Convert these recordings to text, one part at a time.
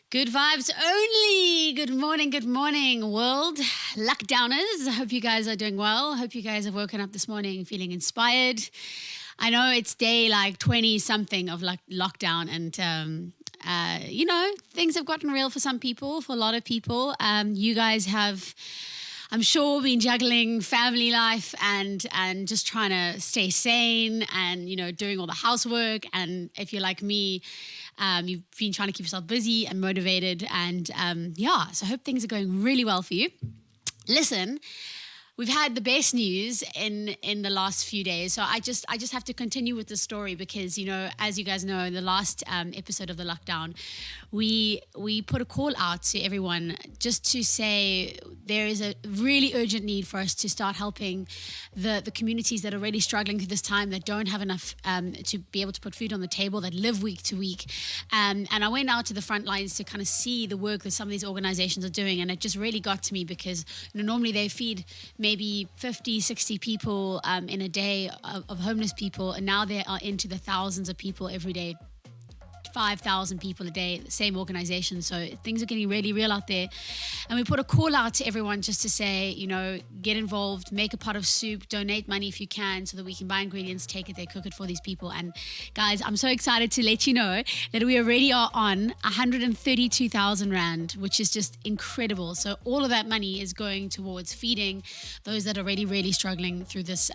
Good vibes only. Good morning, world. Lockdowners. I hope you guys are doing well. Hope you guys have woken up this morning feeling inspired. I know it's day like 20-something of lockdown and, things have gotten real for some people, for a lot of people. You guys have, I'm sure, been juggling family life and just trying to stay sane and, doing all the housework. And if you're like me, you've been trying to keep yourself busy and motivated. And so I hope things are going really well for you. Listen, we've had the best news in the last few days. So I just have to continue with the story because, as you guys know, in the last episode of the lockdown, we put a call out to everyone just to say there is a really urgent need for us to start helping the communities that are really struggling through this time, that don't have enough to be able to put food on the table, that live week to week. And I went out to the front lines to kind of see the work that some of these organizations are doing. And it just really got to me because normally they feed maybe 50, 60 people in a day of homeless people. And now they are into the thousands of people every day. 5,000 people a day, the same organization. So things are getting really real out there. And we put a call out to everyone just to say, get involved, make a pot of soup, donate money if you can so that we can buy ingredients, take it there, cook it for these people. And guys, I'm so excited to let you know that we already are on 132,000 Rand, which is just incredible. So all of that money is going towards feeding those that are really, really struggling through this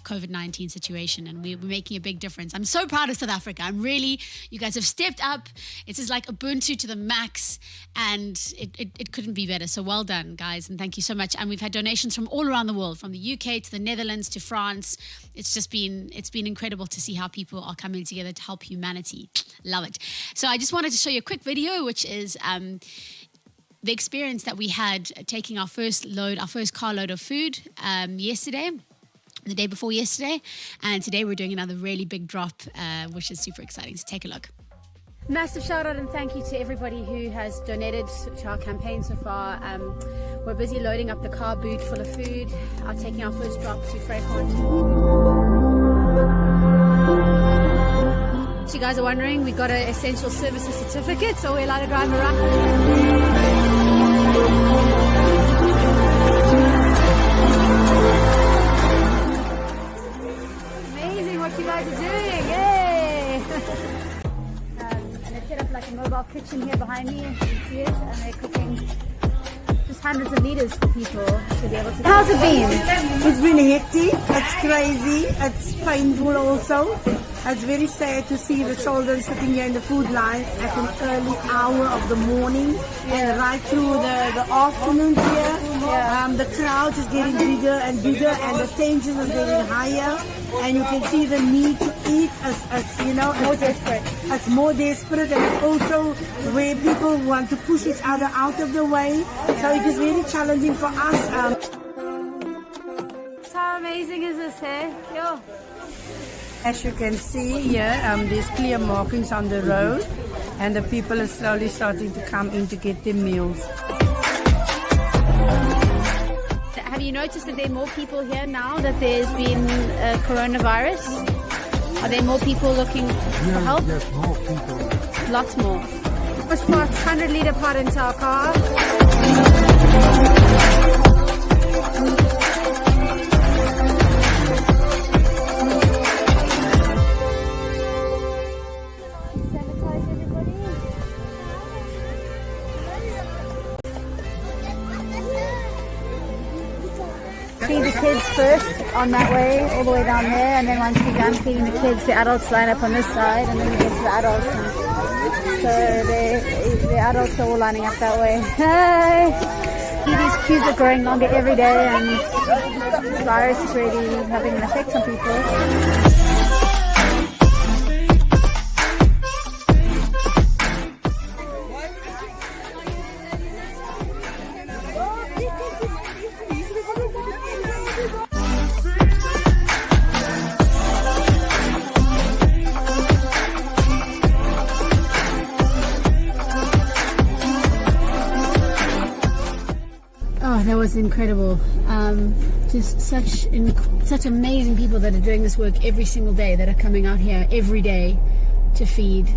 COVID-19 situation. And we're making a big difference. I'm so proud of South Africa. You guys have stepped up. It's just like Ubuntu to the max, and it couldn't be better. So well done, guys, and thank you so much. And we've had donations from all around the world, from the UK to the Netherlands to France. It's been incredible to see how people are coming together to help humanity. Love it. So I just wanted to show you a quick video, which is the experience that we had taking our first carload of food yesterday. The day before yesterday, and today we're doing another really big drop, which is super exciting. So take a look. Massive shout out and thank you to everybody who has donated to our campaign so far. We're busy loading up the car boot full of food, taking our first drop to Vryheid. So you guys are wondering, we got an essential services certificate, so we're allowed to drive around. You guys are doing, yay! And they've set up like a mobile kitchen here behind me, you can see it, and they're cooking just hundreds of liters for people to be able to. How's it been? It's been hectic, it's crazy, it's painful also. It's very sad to see the children sitting here in the food line at an early hour of the morning and right through the afternoons here. Yeah. The crowd is getting bigger and bigger and the tension is getting higher, and you can see the need to eat as More desperate. It's more desperate, and it's also where people want to push each other out of the way. So it is very challenging for us. How amazing is this, hey? Yo. As you can see here, there's clear markings on the road, and the people are slowly starting to come in to get their meals. Have you noticed that there are more people here now that there's been coronavirus? Are there more people looking for help? Yes, more people. Lots more. Push part 100-liter pot into our car. Feed the kids first on that way, all the way down there, and then once we're done feeding the kids, the adults line up on this side, and then we get to the adults. And so the adults are all lining up that way. Hey! These queues are growing longer every day, and the virus is really having an effect on people. was incredible. Just such amazing people that are doing this work every single day, that are coming out here every day to feed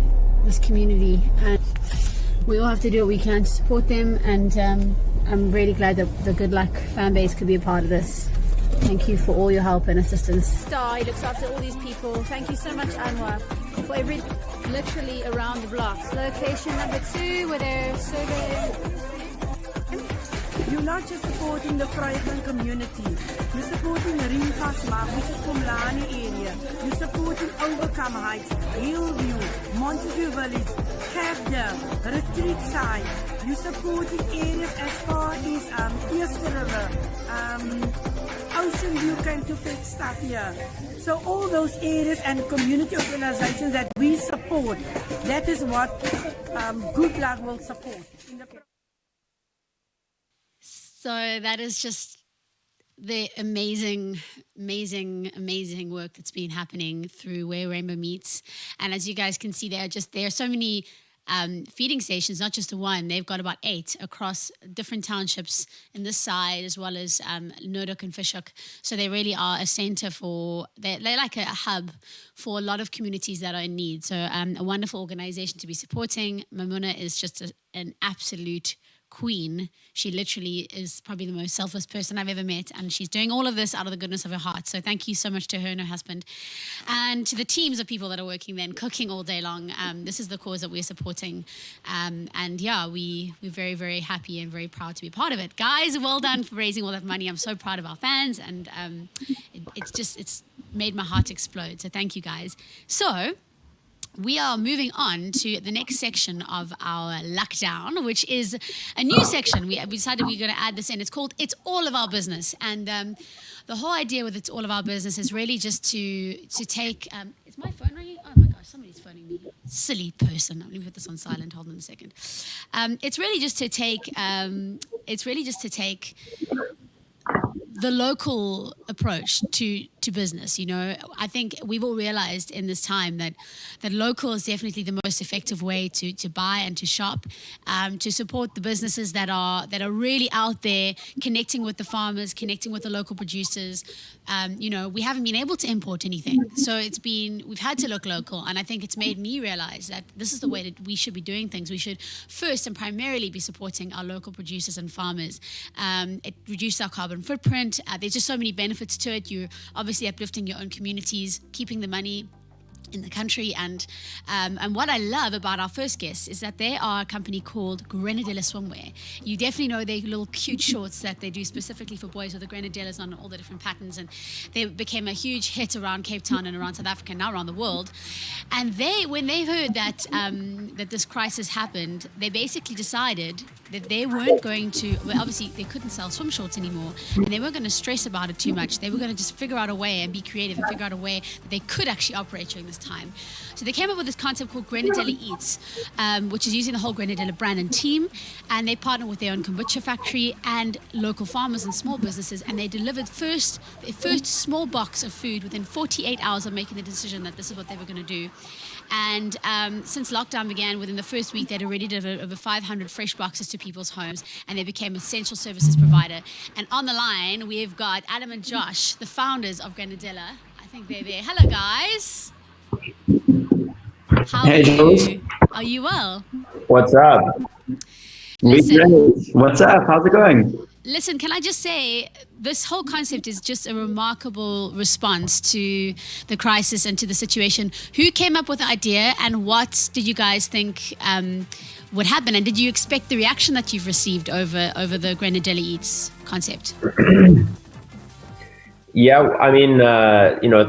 this community. And we all have to do what we can to support them. And I'm really glad that the GoodLuck fan base could be a part of this. Thank you for all your help and assistance. Star, he looks after all these people. Thank you so much, Anwar, for literally around the blocks. Location number 2, where they're surveying. You're not just supporting the Vryheid community. You're supporting Ringkasmark, which is Komlani area. You're supporting Overcome Heights, Hillview, Montague Village, Capdale, Retreat Side. You're supporting areas as far as Eerste River, Ocean View came to fix stuff here. So all those areas and community organizations that we support, that is what GoodLuck will support. So that is just the amazing work that's been happening through Where Rainbow Meets. And as you guys can see, there are so many feeding stations, not just the one. They've got about 8 across different townships in this side, as well as Nodok and Fishhook. So they really are a center they're like a hub for a lot of communities that are in need. So a wonderful organization to be supporting. Mamuna is just an absolute queen. She literally is probably the most selfless person I've ever met, and she's doing all of this out of the goodness of her heart. So thank you so much to her and her husband, and to the teams of people that are working there and cooking all day long. This is the cause that we're supporting, and yeah, we're very, very happy and very proud to be part of it. Guys, well done for raising all that money. I'm so proud of our fans, and it's made my heart explode. So thank you, guys. So we are moving on to the next section of our lockdown, which is a new section. We decided we're going to add this in. It's called It's All of Our Business. And the whole idea with It's All of Our Business is really just to take... is my phone ringing? Oh my gosh, somebody's phoning me. Silly person. Let me put this on silent. Hold on a second. It's really just to take... the local approach to business. You know, I think we've all realized in this time that local is definitely the most effective way to buy and to shop, to support the businesses that are really out there, connecting with the farmers, connecting with the local producers. You know, we haven't been able to import anything, so we've had to look local, and I think it's made me realize that this is the way that we should be doing things. We should first and primarily be supporting our local producers and farmers. It reduces our carbon footprint. There's just so many benefits to it. You're obviously uplifting your own communities, keeping the money in the country, and what I love about our first guests is that they are a company called Grenadilla Swimwear. You definitely know their little cute shorts that they do specifically for boys with the Grenadillas on all the different patterns, and they became a huge hit around Cape Town and around South Africa, and now around the world. And when they heard that that this crisis happened, they basically decided that they weren't going to, well, obviously they couldn't sell swim shorts anymore, and they weren't going to stress about it too much. They were going to just figure out a way and be creative and figure out a way that they could actually operate during this time. So they came up with this concept called Grenadilla Eats, which is using the whole Grenadilla brand and team, and they partner with their own kombucha factory and local farmers and small businesses, and they delivered their first small box of food within 48 hours of making the decision that this is what they were going to do. And since lockdown began, within the first week, they'd already delivered over 500 fresh boxes to people's homes, and they became an essential services provider. And on the line, we've got Adam and Josh, the founders of Grenadilla. I think they're there. Hello, guys. How are you? Are you well? What's up? Listen, What's up? How's it going? Listen, can I just say, this whole concept is just a remarkable response to the crisis and to the situation. Who came up with the idea, and what did you guys think would happen? And did you expect the reaction that you've received over the Grenadilla Eats concept? Yeah, I mean,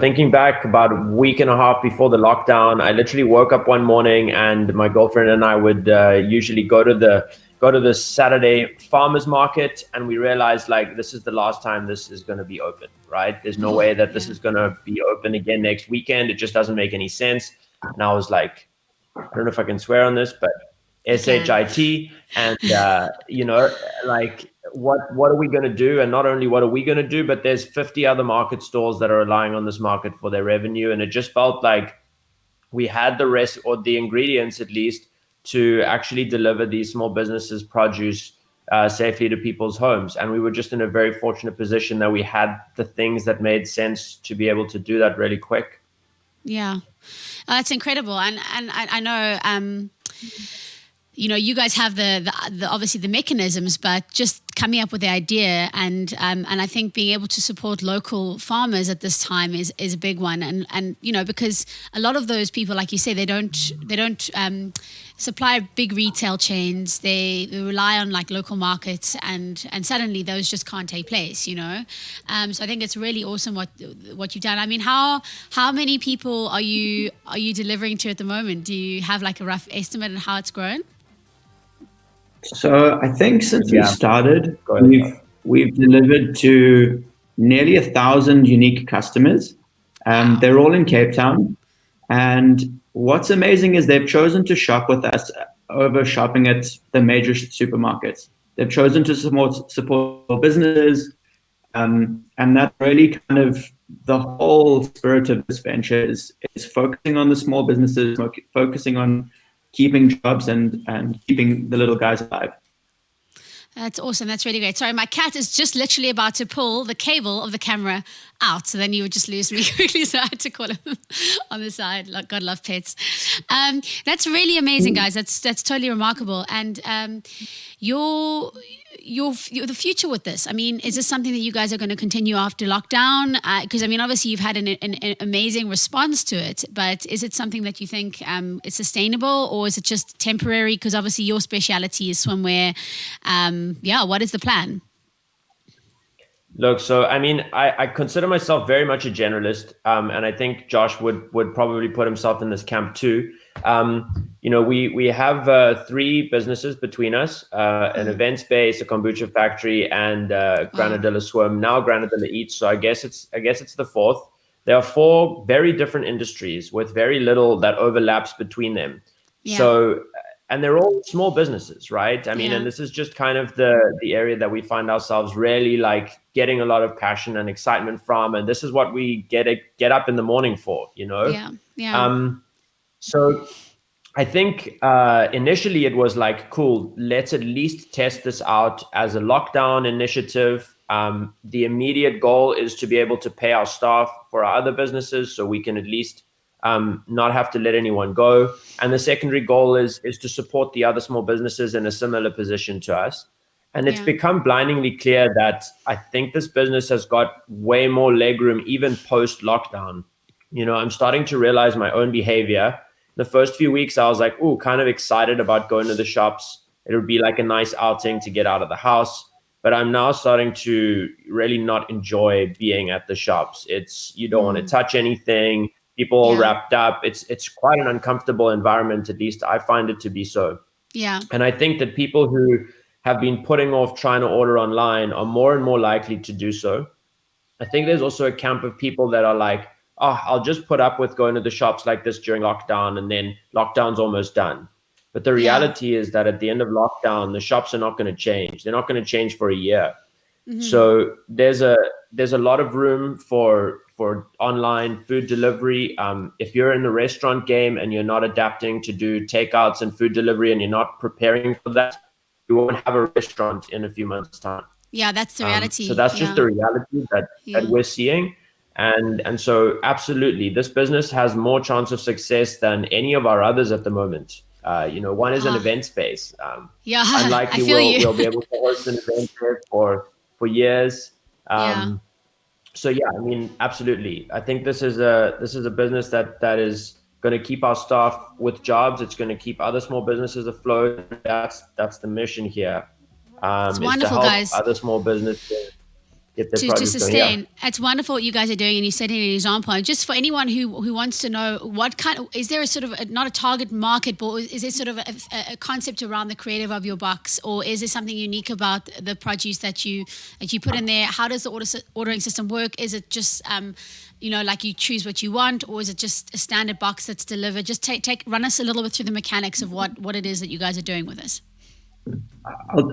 thinking back about a week and a half before the lockdown, I literally woke up one morning and my girlfriend and I would usually go to the Saturday farmers market, and we realized, like, this is the last time this is going to be open, right? There's no way that this is going to be open again next weekend. It just doesn't make any sense. And I was like, I don't know if I can swear on this, but SHIT, and like, what are we going to do? And not only what are we going to do, but there's 50 other market stalls that are relying on this market for their revenue. And it just felt like we had the rest, or the ingredients at least, to actually deliver these small businesses produce safely to people's homes. And we were just in a very fortunate position that we had the things that made sense to be able to do that really quick. Yeah, that's incredible. And I know, you guys have the obviously the mechanisms, but just coming up with the idea and I think being able to support local farmers at this time is a big one. And because a lot of those people, like you say, they don't supply big retail chains. They rely on like local markets, and suddenly those just can't take place. So I think it's really awesome what you've done. I mean, how many people are you delivering to at the moment? Do you have like a rough estimate on how it's grown? So I think since we started, we've delivered to nearly 1,000 unique customers. They're all in Cape Town. And what's amazing is they've chosen to shop with us over shopping at the major supermarkets. They've chosen to support businesses. And that really kind of the whole spirit of this venture is focusing on the small businesses, focusing on keeping jobs and keeping the little guys alive. That's awesome. That's really great. Sorry, my cat is just literally about to pull the cable of the camera out. So then you would just lose me quickly. So I had to call him on the side. Like, God love pets. That's really amazing, guys. That's totally remarkable. And the future with this, I mean, is this something that you guys are going to continue after lockdown? Because I mean, obviously you've had an amazing response to it, but is it something that you think is sustainable, or is it just temporary? Because obviously your speciality is swimwear. What is the plan? Look, so I mean, I consider myself very much a generalist, and I think Josh would probably put himself in this camp too. We have 3 businesses between us: an event space, a kombucha factory, and Granadilla Swim. Now Granadilla Eats. So I guess it's the 4th. There are 4 very different industries with very little that overlaps between them. Yeah. So. And they're all small businesses, right? I mean, and this is just kind of the area that we find ourselves really like getting a lot of passion and excitement from. And this is what we get up in the morning for, Yeah. Yeah. So I think initially it was like, cool, let's at least test this out as a lockdown initiative. The immediate goal is to be able to pay our staff for our other businesses so we can at least not have to let anyone go. And the secondary goal is to support the other small businesses in a similar position to us. And it's become blindingly clear that I think this business has got way more legroom even post lockdown. I'm starting to realize my own behavior. The first few weeks, I was like, kind of excited about going to the shops. It would be like a nice outing to get out of the house. But I'm now starting to really not enjoy being at the shops. You don't want to touch anything. People all wrapped up. It's quite an uncomfortable environment, at least I find it to be so. Yeah. And I think that people who have been putting off trying to order online are more and more likely to do so. I think there's also a camp of people that are like, I'll just put up with going to the shops like this during lockdown, and then lockdown's almost done. But the reality is that at the end of lockdown, the shops are not going to change. They're not going to change for a year. Mm-hmm. So there's a lot of room for online food delivery. If you're in the restaurant game and you're not adapting to do takeouts and food delivery and you're not preparing for that, you won't have a restaurant in a few months' time. Yeah, that's the reality. So that's just the reality that we're seeing. And so absolutely, this business has more chance of success than any of our others at the moment. One is an event space. Unlikely we'll be able to host an event there for years. So I mean, absolutely. I think this is a business that is going to keep our staff with jobs. It's going to keep other small businesses afloat. That's the mission here. It's wonderful, to help guys. Other small businesses get their to sustain. going. It's wonderful what you guys are doing, and you set an example. And just for anyone who wants to know, what kind of, is there a sort of not a target market, but is there sort of a concept around the creative of your box, or is there something unique about the produce that you put in there? How does the ordering system work? Is it just like you choose what you want, or is it just a standard box that's delivered? Just run us a little bit through the mechanics of what it is that you guys are doing with this.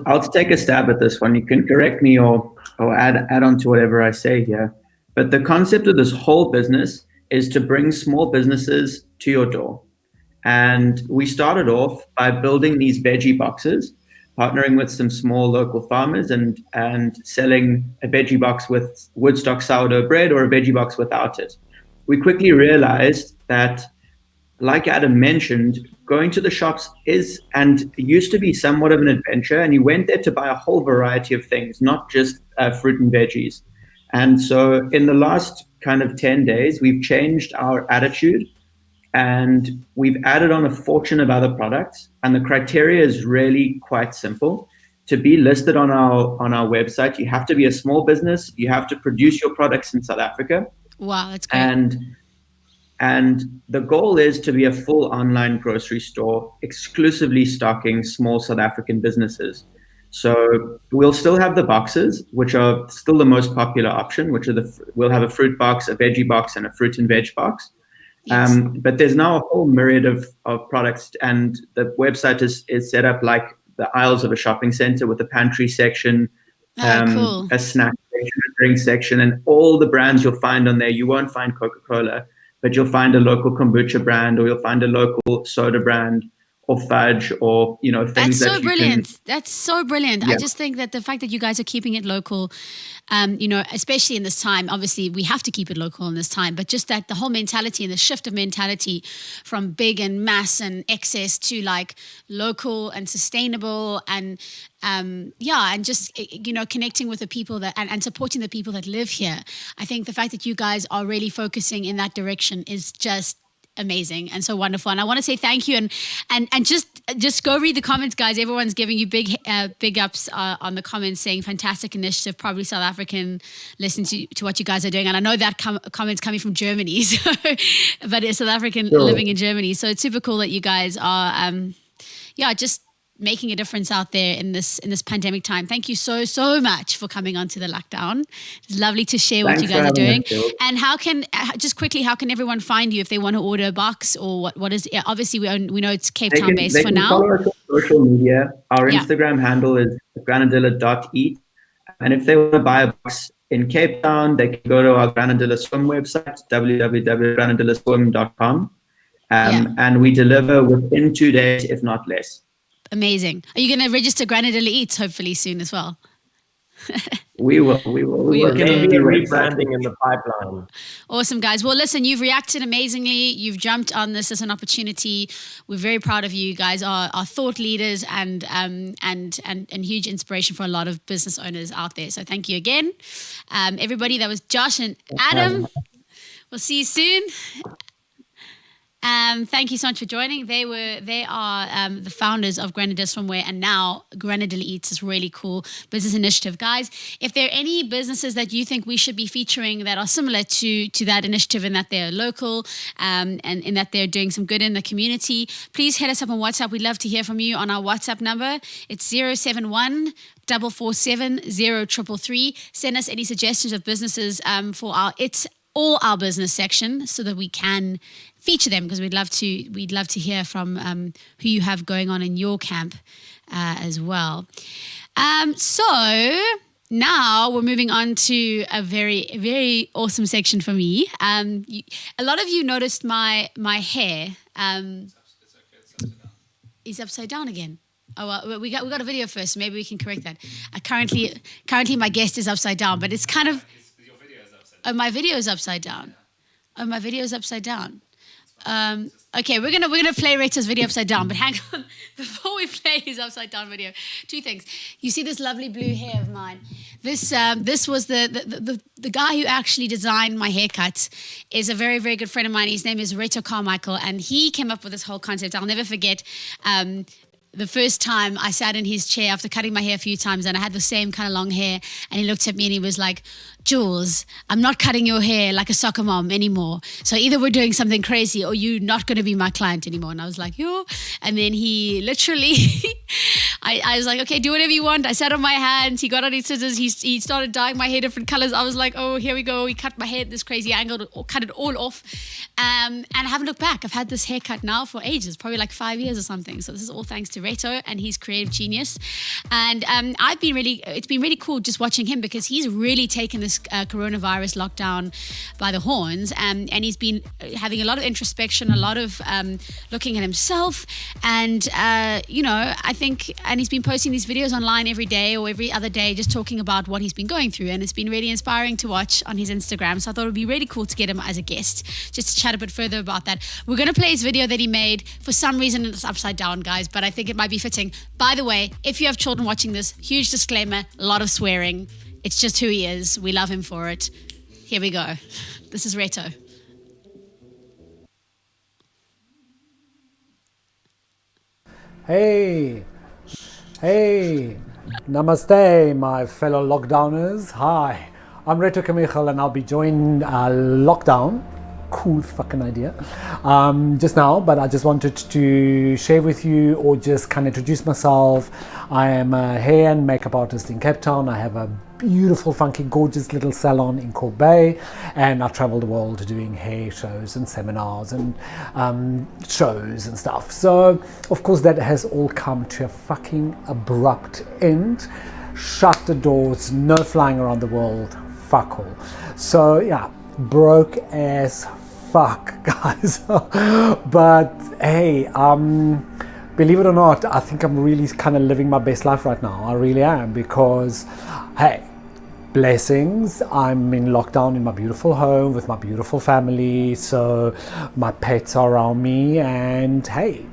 I'll take a stab at this one. You can correct me or add on to whatever I say here. But the concept of this whole business is to bring small businesses to your door. And we started off by building these veggie boxes partnering with some small local farmers and selling a veggie box with Woodstock sourdough bread or a veggie box without it. We quickly realized that, like Adam mentioned, going to the shops is and used to be somewhat of an adventure, and you went there to buy a whole variety of things, not just fruit and veggies. And so in the last kind of 10 days, we've changed our attitude and we've added on a fortune of other products. And the criteria is really quite simple. To be listed on our website, you have to be a small business. You have to produce your products in South Africa. Wow, that's great. And the goal is to be a full online grocery store, exclusively stocking small South African businesses. So we'll still have the boxes, which are still the most popular option, which are we'll have a fruit box, a veggie box, and a fruit and veg box. Yes. But there's now a whole myriad of products, and the website is set up like the aisles of a shopping center with a pantry section, Cool. a snack section, a drink section, and all the brands you'll find on there. You won't find Coca-Cola, but you'll find a local kombucha brand, or you'll find a local soda brand, or fudge, or things That's so that brilliant. That's so brilliant. Yeah. I just think that the fact that you guys are keeping it local, especially in this time, obviously we have to keep it local in this time, but just that the whole mentality and the shift of mentality from big and mass and excess to like local and sustainable and and just connecting with the people that and supporting the people that live here. I think the fact that you guys are really focusing in that direction is just amazing and so wonderful, and I want to say thank you and just go read the comments, guys. Everyone's giving you big ups on the comments, saying fantastic initiative, probably South African. Listen to what you guys are doing, and I know that comments coming from Germany, so but it's South African living in Germany, so it's super cool that you guys are just making a difference out there in this pandemic time. Thank you so much for coming onto the lockdown. It's lovely to share what you guys are doing. And how can everyone find you if they want to order a box, or what is obviously we know it's Cape Town based for now. Follow us on social media. Our Instagram handle is granadilla.eat, and if they want to buy a box in Cape Town, they can go to our Granadilla Swim website, www.granadillaswim.com, and we deliver within 2 days, if not less. Amazing. Are you going to register Granadilla Eats hopefully soon as well? We will. We're going to be rebranding in the pipeline. Awesome, guys. Well, listen, you've reacted amazingly. You've jumped on this as an opportunity. We're very proud of you. You guys are thought leaders and huge inspiration for a lot of business owners out there. So thank you again. Everybody, that was Josh and Adam. We'll see you soon. Thank you so much for joining. They are the founders of Granadilla Swimwear, and now Granadilla Eats is really cool business initiative. Guys, if there are any businesses that you think we should be featuring that are similar to that initiative, in that they're local and in that they're doing some good in the community, please hit us up on WhatsApp. We'd love to hear from you on our WhatsApp number. It's 071 447 0333. Send us any suggestions of businesses for all our business section, so that we can feature them, because we'd love to hear from who you have going on in your camp as well. So now we're moving on to a very, very awesome section for me. A lot of you noticed my hair is upside down again. Oh, well, we got a video first, so maybe we can correct that. Currently my guest is upside down, but it's kind of... Oh, my video is upside down. Oh, my video is upside down. Okay, we're gonna play Rita's video upside down, but hang on. Before we play his upside down video, two things. You see this lovely blue hair of mine. This was the guy who actually designed my haircut is a very, very good friend of mine. His name is Reto Carmichael, and he came up with this whole concept. I'll never forget the first time I sat in his chair after cutting my hair a few times, and I had the same kind of long hair, and he looked at me and he was like, Jules, I'm not cutting your hair like a soccer mom anymore. So either we're doing something crazy or you're not going to be my client anymore. And I was like, yo. And then he literally, I was like, okay, do whatever you want. I sat on my hands. He got on his scissors. He started dyeing my hair different colors. I was like, oh, here we go. He cut my hair at this crazy angle, or cut it all off. And I haven't looked back. I've had this haircut now for ages, probably like 5 years or something. So this is all thanks to Reto and his creative genius. And it's been really cool just watching him, because he's really taken this coronavirus lockdown by the horns, and he's been having a lot of introspection, a lot of looking at himself, and I think and he's been posting these videos online every day or every other day, just talking about what he's been going through. And it's been really inspiring to watch on his Instagram. So I thought it would be really cool to get him as a guest, just to chat a bit further about that. We're going to play his video that he made. For some reason, it's upside down, guys, but I think it might be fitting. By the way, if you have children watching this, huge disclaimer, a lot of swearing. It's just who he is. We love him for it. Here we go. This is Reto. Hey, namaste, my fellow lockdowners. Hi, I'm Reto Kamichel, and I'll be joining lockdown. Cool fucking idea. Just now, but I just wanted to share with you or just kind of introduce myself. I am a hair and makeup artist in Cape Town. I have a beautiful, funky, gorgeous little salon in Cork Bay, and I travel the world doing hair shows and seminars and shows and stuff. So, of course, that has all come to a fucking abrupt end. Shut the doors, no flying around the world, fuck all. So, yeah, broke as fuck, guys. But hey, believe it or not, I think I'm really kind of living my best life right now. I really am, because hey, blessings, I'm in lockdown in my beautiful home with my beautiful family, so my pets are around me, and hey,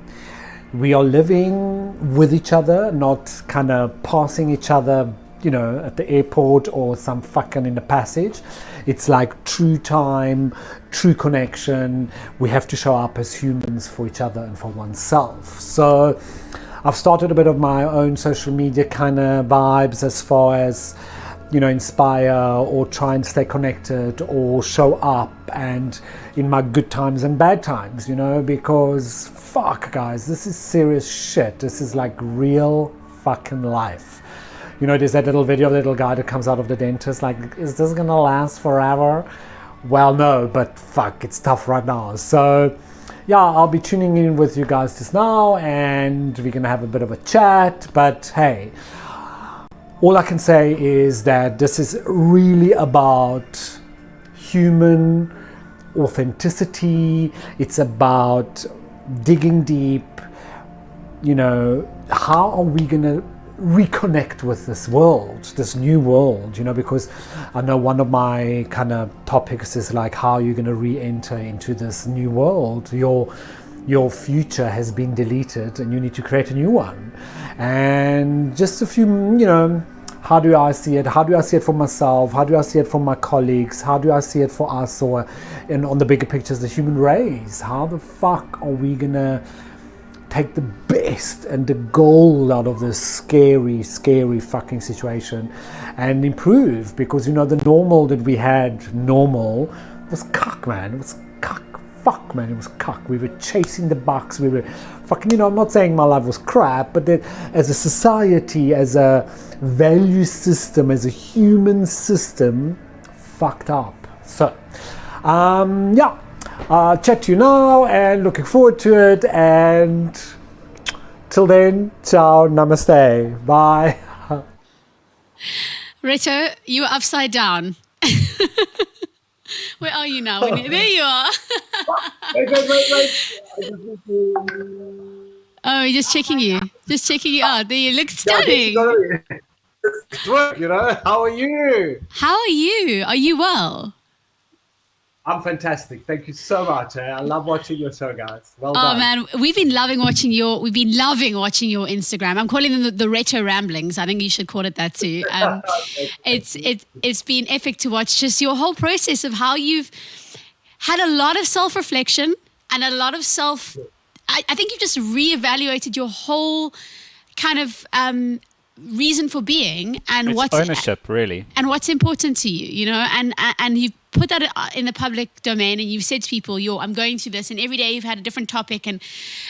we are living with each other, not kind of passing each other, you know, at the airport or some fucking in the passage. It's like true time, true connection. We have to show up as humans for each other and for oneself. So I've started a bit of my own social media kind of vibes, as far as, you know, inspire or try and stay connected or show up, and in my good times and bad times, you know, because fuck, guys, this is serious shit. This is like real fucking life. You know, there's that little video of the little guy that comes out of the dentist, like, is this gonna last forever? Well, no, but fuck, it's tough right now. So yeah, I'll be tuning in with you guys just now, and we're gonna have a bit of a chat. But hey, all I can say is that this is really about human authenticity. It's about digging deep. You know, how are we gonna reconnect with this world, this new world, you know, because I know one of my kind of topics is like, how are you going to re-enter into this new world? Your future has been deleted and you need to create a new one. And just a few, you know, how do I see it? How do I see it for myself? How do I see it for my colleagues? How do I see it for us, or and on the bigger pictures, the human race? How the fuck are we going to take the best and the gold out of this scary fucking situation and improve? Because, you know, the normal that we had, normal, was cuck, man. It was cuck. Fuck, man, it was cuck. We were chasing the bucks. We were fucking, you know, I'm not saying my life was crap, but that as a society, as a value system, as a human system, fucked up. So, yeah. Chat to you now, and looking forward to it, and till then, ciao, namaste, bye. Reto, you were upside down. Where are you now? There you are. Wait. Oh, just checking you. Just checking you out. There you look stunning. It's work, you know. How are you? How are you? Are you well? I'm fantastic. Thank you so much. I love watching your show, guys. Well Oh done. man, we've been loving watching your Instagram. I'm calling them the Reto Ramblings. I think you should call it that too. It's been epic to watch just your whole process of how you've had a lot of self-reflection and a lot of I think you've just reevaluated your whole kind of reason for being, and it's what's ownership, really, and what's important to you, you know, and you've put that in the public domain, and you've said to people, I'm going through this, and every day you've had a different topic, and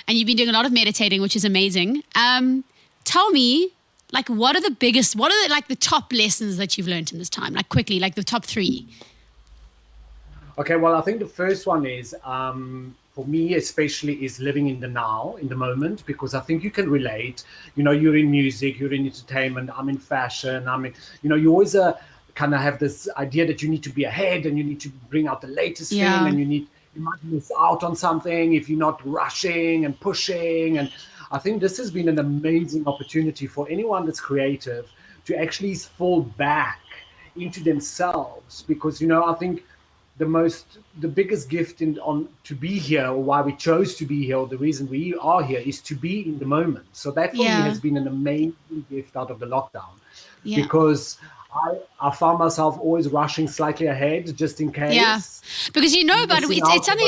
you've been doing a lot of meditating, which is amazing. Tell me, like, what are the top lessons that you've learned in this time? Like, quickly, like the top 3. Okay, well, I think the first one is, for me especially, is living in the now, in the moment, because I think you can relate. You know, you're in music, you're in entertainment, I'm in fashion, you always kind of have this idea that you need to be ahead and you need to bring out the latest thing, and you might miss out on something if you're not rushing and pushing. And I think this has been an amazing opportunity for anyone that's creative to actually fall back into themselves, because I think the biggest gift to be here, or why we chose to be here, or the reason we are here, is to be in the moment. So that for me has been an amazing gift out of the lockdown, because I found myself always rushing slightly ahead just in case. Yeah, because but it's something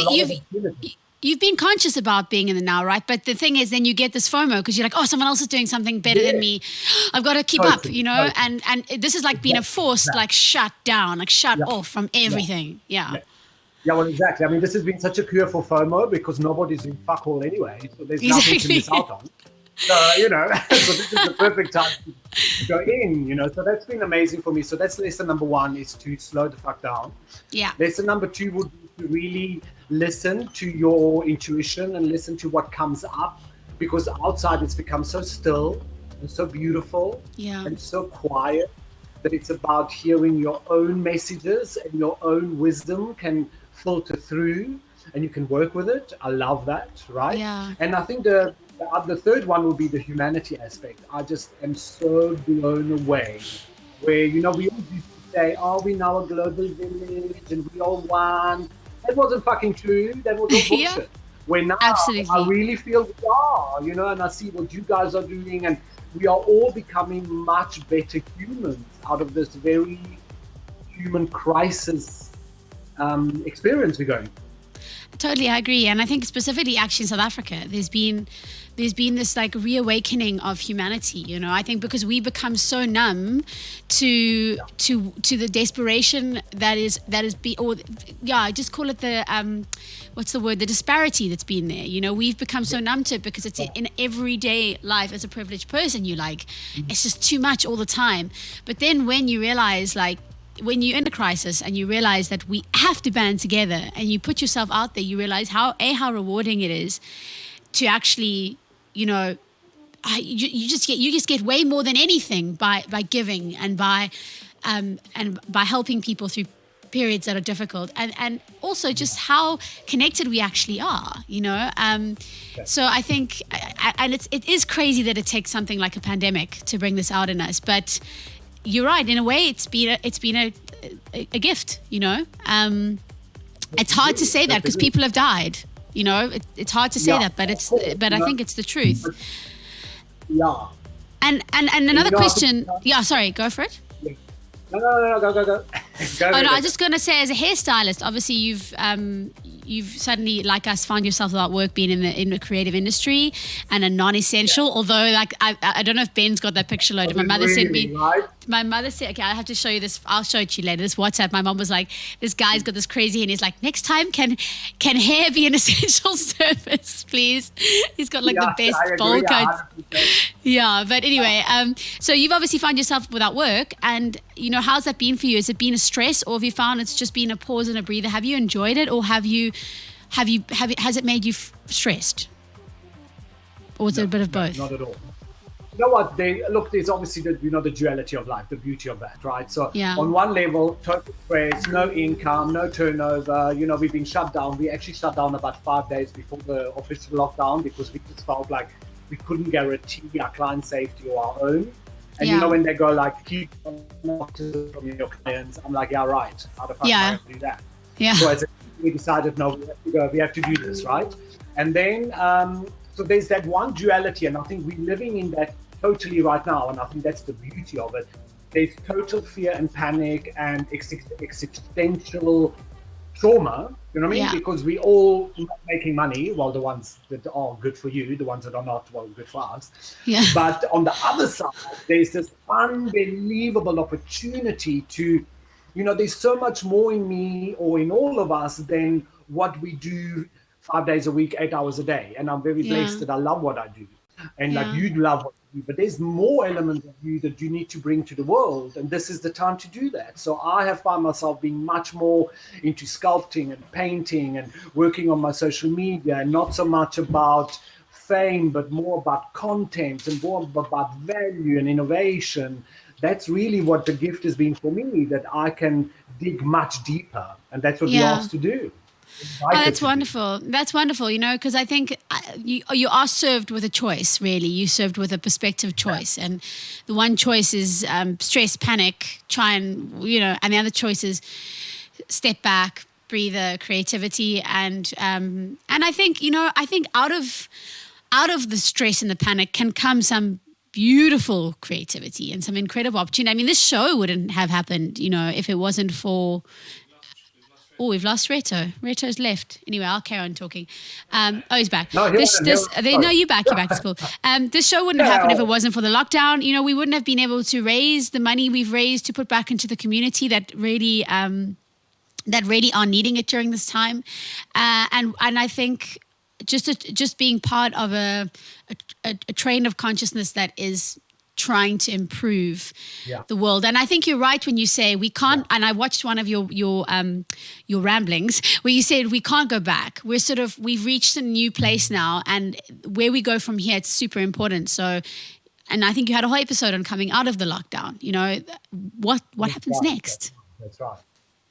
you've been conscious about being in the now, right? But the thing is, then you get this FOMO because you're like, oh, someone else is doing something better than me. I've got to keep up, and this is like being a forced, like shut down, like shut off from everything. Yeah, well, exactly. I mean, this has been such a cure for FOMO because nobody's doing fuck all anyway. So there's nothing to miss out on. So, so this is the perfect time to go in, So that's been amazing for me. So that's lesson number 1, is to slow the fuck down. Yeah. Lesson number 2 would be to really listen to your intuition and listen to what comes up, because outside it's become so still and so beautiful and so quiet that it's about hearing your own messages, and your own wisdom can filter through and you can work with it. I love that, right? Yeah. And I think the third one will be the humanity aspect. I just am so blown away where, we all used to say, oh, we now a global village and we all one. That wasn't fucking true. That was all bullshit. Where now Absolutely. I really feel we are, and I see what you guys are doing, and we are all becoming much better humans out of this very human crisis experience we're going. Totally, I agree. And I think specifically actually in South Africa, there's been this like reawakening of humanity, I think because we become so numb to the desperation I just call it the what's the word, the disparity that's been there. We've become so numb to it because it's in everyday life. As a privileged person, you like it's just too much all the time. But then when you realize, like, when you're in a crisis and you realize that we have to band together and you put yourself out there, you realize how rewarding it is to actually, you just get way more than anything by giving and by helping people through periods that are difficult, and also just how connected we actually are, So I think, and it is crazy that it takes something like a pandemic to bring this out in us, but you're right. In a way, it's been a gift. It's hard to say that because people have died. It's hard to say that, but I think it's the truth. Yeah. And another question. Sorry, go for it. No, go. I was just going to say, as a hairstylist, obviously you've suddenly, like us, found yourself without work being in the creative industry and a non-essential. Although, like, I don't know if Ben's got that picture loaded. My mother sent me. Right? My mother said, okay, I have to show you this. I'll show it to you later. This WhatsApp. My mom was like, this guy's got this crazy, and he's like, next time, can hair be an essential service, please? He's got like the best bowl coat. Yeah, but anyway, so you've obviously found yourself without work, and how's that been for you? Has it been a stress, or have you found it's just been a pause and a breather? Have you enjoyed it, or has it made you stressed, or is it a bit of both? Not at all. You know what? There's obviously the duality of life, the beauty of that, right? So on one level, total stress, no income, no turnover. We've been shut down. We actually shut down about 5 days before the official lockdown because we just felt like we couldn't guarantee our client safety or our own. And when they go like, keep from your clients, I'm like, yeah, right. How the fuck do I do that? Yeah. So we decided, no, we have to do this, right? And then, so there's that one duality, and I think we're living in that totally right now, and I think that's the beauty of it. There's total fear and panic and existential trauma, you know what I mean? Because we all making money, well, the ones that are good for you, the ones that are not, well, good for us. Yeah. But on the other side, there's this unbelievable opportunity to, there's so much more in me or in all of us than what we do 5 days a week, 8 hours a day. And I'm very blessed that I love what I do. And like you love what you do, but there's more elements of you that you need to bring to the world. And this is the time to do that. So I have found myself being much more into sculpting and painting and working on my social media, and not so much about fame, but more about content and more about value and innovation. That's really what the gift has been for me, that I can dig much deeper. And that's what we asked to do. Oh, that's wonderful. That's wonderful, because I think you are served with a choice, really. You served with a perspective choice. And the one choice is stress, panic, try and, and the other choice is step back, breather, creativity. And I think, I think out of the stress and the panic can come some beautiful creativity and some incredible opportunity. I mean, this show wouldn't have happened, if it wasn't for... Oh, we've lost Reto. Reto's left. Anyway, I'll carry on talking. He's back. No, No, you're back. You're back. It's cool. This show wouldn't have happened if it wasn't for the lockdown. We wouldn't have been able to raise the money we've raised to put back into the community that really are needing it during this time. And I think just being part of a train of consciousness that is trying to improve the world. And I think you're right when you say we can't, and I watched one of your ramblings where you said we can't go back. We've reached a new place now, and where we go from here, it's super important. So, and I think you had a whole episode on coming out of the lockdown, what happens next? That's right.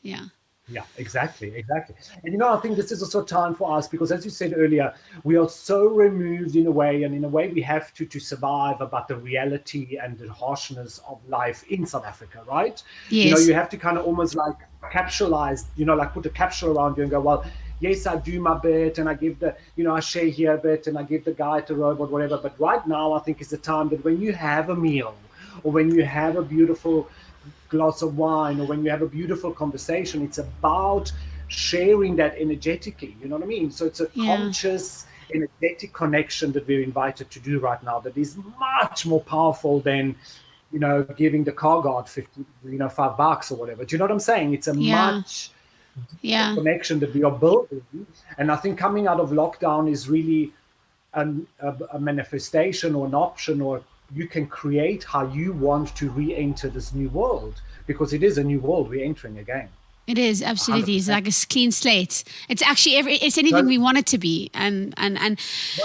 Yeah. Yeah, exactly. And I think this is also time for us because, as you said earlier, we are so removed in a way, and in a way we have to survive about the reality and the harshness of life in South Africa, right? Yes. You have to kind of almost like capsulize, like put a capsule around you and go, well, yes, I do my bit and I give I share here a bit and I give the guy to robot, whatever. But right now, I think is the time that when you have a meal or when you have a beautiful glass of wine or when you have a beautiful conversation, it's about sharing that energetically, you know what I mean? So it's a conscious energetic connection that we're invited to do right now that is much more powerful than giving the car guard $5 or whatever. Do you know what I'm saying? It's a much connection that we are building, and I think coming out of lockdown is really a manifestation or an option, or you can create how you want to re-enter this new world, because it is a new world we're entering again. It is, absolutely. 100%. It's like a clean slate. It's actually it's anything we want it to be. And well,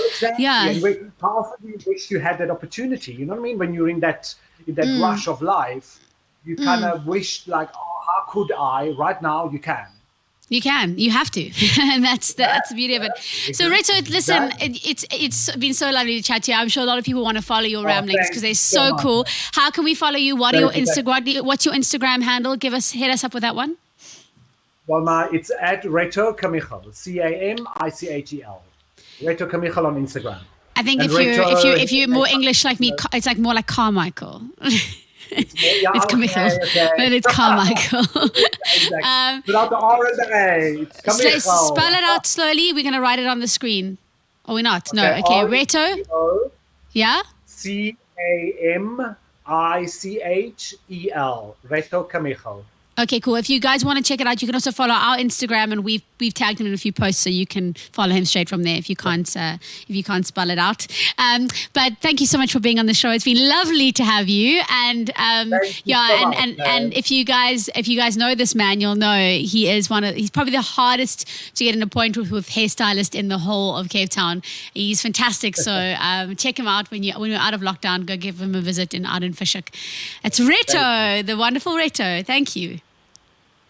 exactly. Yeah. And how often you wish you had that opportunity, you know what I mean? When you're in that rush of life, you kind of wish like, oh, how could I? Right now you can. You can. You have to. And that's the beauty of it. So, Reto, listen, it's been so lovely to chat to you. I'm sure a lot of people want to follow your ramblings because they're so cool. How can we follow you? What's your Instagram handle? Hit us up with that one. Well, it's at Reto Kamichel, Camichel. Reto Kamichel on Instagram. I think if you're more English like me, it's like more like Carmichael. It's Kamichel, but it's Carmichael. Without the R and the A. It's Kamichel. Spell it out slowly. We're going to write it on the screen. Or we're not? No. Okay. Reto. Yeah? Camichel. Reto Kamichel. Okay, cool. If you guys want to check it out, you can also follow our Instagram, and we've tagged him in a few posts, so you can follow him straight from there if you can't spell it out. But thank you so much for being on the show. It's been lovely to have you. And and if you guys know this man, you'll know he's probably the hardest to get an appointment with hairstylist in the whole of Cape Town. He's fantastic. So check him out when you're out of lockdown. Go give him a visit in Fishhoek. It's Reto, the wonderful Reto. Thank you.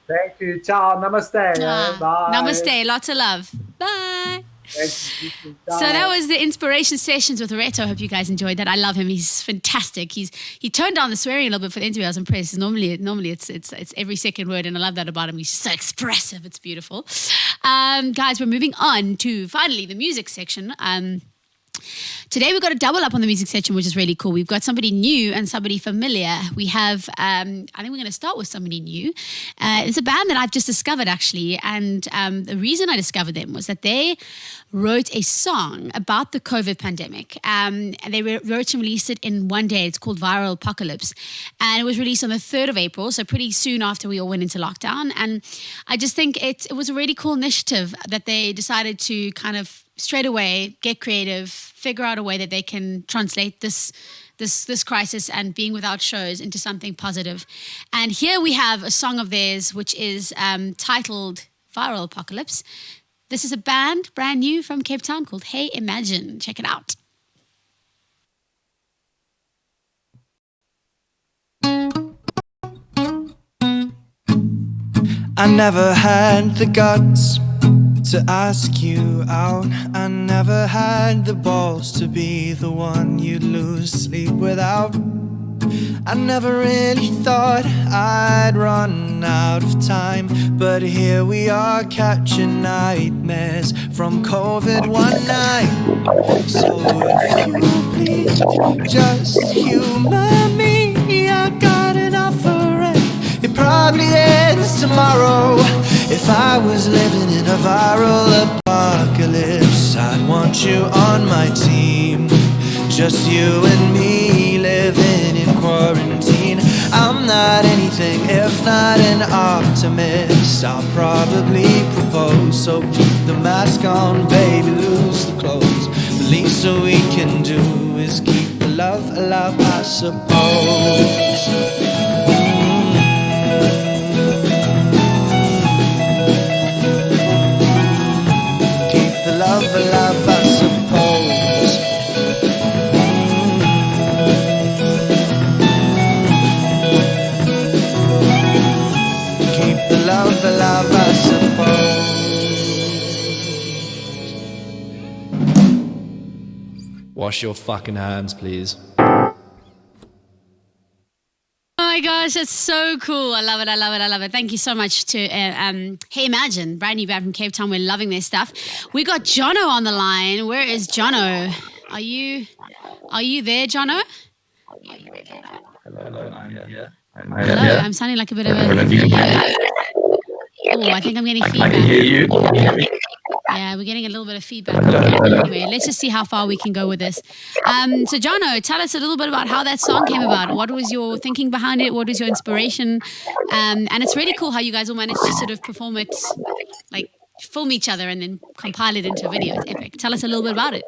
Thank you. Ciao. Namaste. Bye. Namaste. Lots of love. Bye. So that was the inspiration sessions with Reto. I hope you guys enjoyed that. I love him. He's fantastic. He toned down the swearing a little bit for the interview. I was impressed. Normally it's every second word, and I love that about him. He's just so expressive. It's beautiful. Guys, we're moving on to finally the music section. Today we've got a double up on the music section, which is really cool. We've got somebody new and somebody familiar. We have, I think we're going to start with somebody new. It's a band that I've just discovered, actually. And the reason I discovered them was that they wrote a song about the COVID pandemic. And they wrote and released it in one day. It's called Viral Apocalypse. And it was released on the 3rd of April, so pretty soon after we all went into lockdown. And I just think it was a really cool initiative that they decided to kind of straight away get creative, figure out a way that they can translate this crisis and being without shows into something positive. And here we have a song of theirs, which is titled Viral Apocalypse. This is a band brand new from Cape Town called Hey Imagine. Check it out. I never had the guts to ask you out. I never had the balls to be the one you'd lose sleep without. I never really thought I'd run out of time, but here we are catching nightmares from COVID one night. So if you please just humor me, I got an offer and it probably ends tomorrow. If I was living in a viral apocalypse, I'd want you on my team. Just you and me living in quarantine. I'm not anything if not an optimist. I'll probably propose, so keep the mask on, baby, lose the clothes. The least that we can do is keep the love alive, I suppose. Keep the love alive, I suppose. Love alive, I suppose. Wash your fucking hands, please. Oh my gosh, that's so cool. I love it. I love it. I love it. Thank you so much to Hey Imagine, brand new band from Cape Town. We're loving their stuff. We got Jono on the line. Where is Jono? Are you there, Jono? Hello, I'm here. Hello, I'm sounding like a bit of a... Oh, I think I'm getting feedback. I can hear you. Yeah, we're getting a little bit of feedback. Anyway, let's just see how far we can go with this. So, Jono, tell us a little bit about how that song came about. What was your thinking behind it? What was your inspiration? And it's really cool how you guys all managed to sort of perform it, like film each other and then compile it into a video. It's epic. Tell us a little bit about it.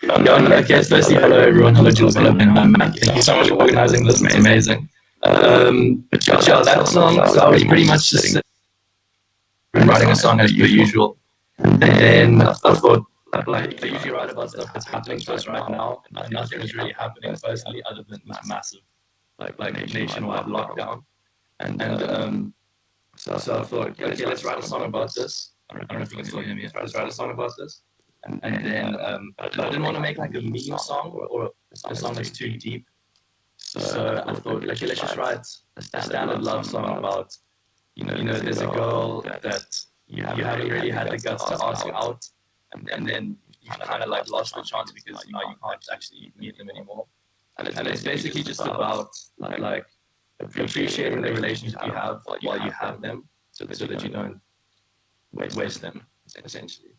Okay, so firstly, hello everyone. Hello Jules, hello Matt. Thank you so much for organizing this. It's amazing. But yeah, that song, so I was pretty much just writing a song as per usual. And then I thought, like, I usually write about stuff that's happening to us right now, and nothing is really happening personally other than this massive, like nationwide lockdown. And so I thought, okay, let's write a song about this. I don't know if you can still hear me. Let's write a song about this. And then I didn't want to make like a meme song or a song that's too deep. So I thought, okay, let's just write a standard love song about, you know, there's a girl that you haven't really had the guts to ask out, and then you kind of like lost the chance because you can't actually meet them anymore. And it's basically just about like appreciating the relationship you have while you have them, so that you don't waste them, essentially.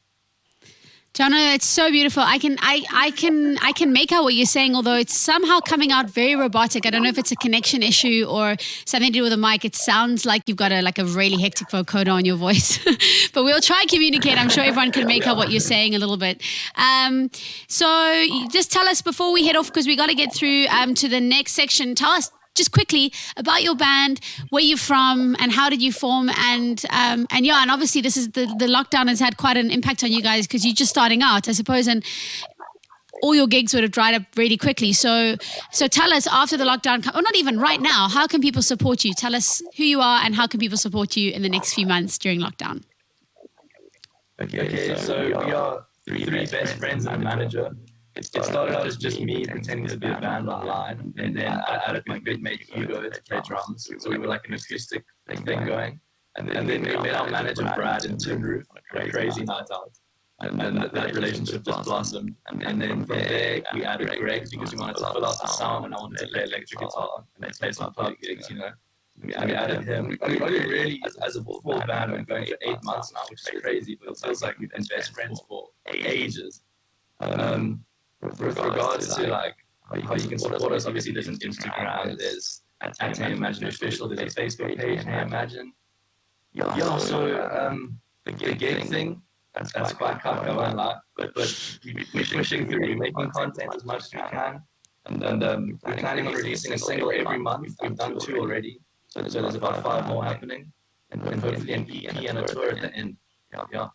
Jono, it's so beautiful. I can make out what you're saying, although it's somehow coming out very robotic. I don't know if it's a connection issue or something to do with the mic. It sounds like you've got a really hectic vocoder on your voice. But we'll try and communicate. I'm sure everyone can make out what you're saying a little bit. So just tell us before we head off, because we got to get through to the next section. Tell us just quickly about your band, where you're from, and how did you form, and obviously this is the lockdown has had quite an impact on you guys because you're just starting out, I suppose, and all your gigs would have dried up really quickly. So tell us, after the lockdown, or not even right now, how can people support you? Tell us who you are and how can people support you in the next few months during lockdown. Okay, so we are three best friends and a manager. It started out as just me pretending to be a band online, and then I added my good mate Hugo to play drums, so we were like an acoustic thing going. And then we met our manager Brad in Tin Roof on a crazy night out, and then that relationship just blossomed. And then from there we added Greg because we wanted to fill out the sound, and I wanted to play electric guitar and play some pub gigs, you know. We added him. We've only really, as a full band, been going for 8 months now, which is crazy, but it feels like we've been best friends for ages. With regards to like how you can support us, obviously there's an Instagram, there's at Hey Imagine Official, there's a Facebook page, Hey Imagine. Yeah, so the gig thing, that's quite hard, I won't lie, but we're pushing through, we're making content as much as we can, and then we're planning on releasing a single every month. We've done 2 already, so there's about 5 more happening, and hopefully an EP and a tour at the end. Yeah.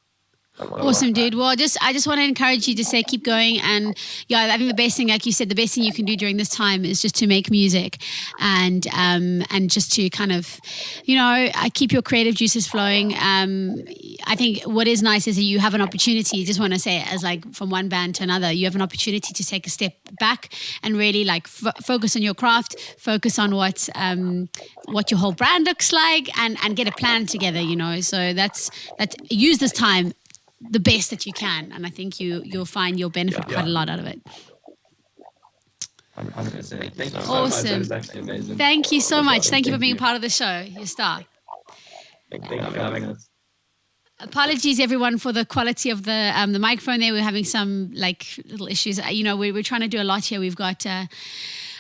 Awesome, dude. Well, I just want to encourage you to say keep going, and yeah, I think the best thing, like you said, the best thing you can do during this time is just to make music, and just to kind of, keep your creative juices flowing. I think what is nice is that you have an opportunity. Just want to say it as like from one band to another, you have an opportunity to take a step back and really like focus on your craft, focus on what your whole brand looks like, and get a plan together. So that's use this time the best that you can, and I think you'll find you'll benefit quite a lot out of it. 100%. Thank you so Awesome. much. That was actually amazing. Thank you so much. Thank you for being a part of the show. You're a star. Thank you for having us. Apologies, everyone, for the quality of the microphone there. We're having some like little issues. We're trying to do a lot here. We've got a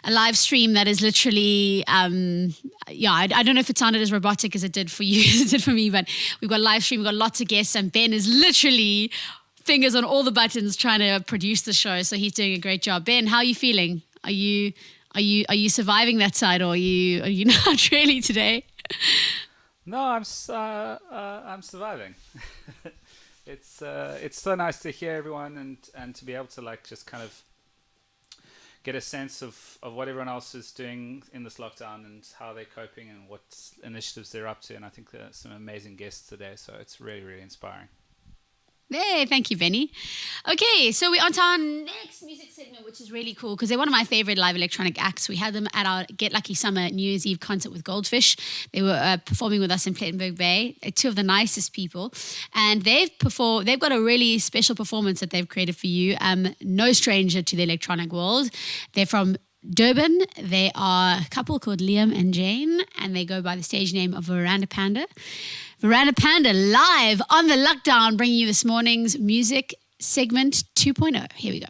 live stream that is literally, I don't know if it sounded as robotic as it did for you, as it did for me, but we've got a live stream, we've got lots of guests, and Ben is literally fingers on all the buttons trying to produce the show. So he's doing a great job. Ben, how are you feeling? Are you surviving that side, or are you not really today? No, I'm surviving. It's so nice to hear everyone and to be able to like just kind of get a sense of what everyone else is doing in this lockdown and how they're coping and what initiatives they're up to. And I think there's some amazing guests today, so it's really, really inspiring. Hey, thank you, Benny. Okay, so we're on to our next music segment, which is really cool because they're one of my favorite live electronic acts. We had them at our Get Lucky Summer New Year's Eve concert with Goldfish. They were performing with us in Plettenberg Bay. Two of the nicest people, and they've got a really special performance that they've created for you. No stranger to the electronic world. They're from Durban. They are a couple called Liam and Jane, and they go by the stage name of Veranda Panda. Veranda Panda live on the lockdown, bringing you this morning's music segment 2.0. Here we go.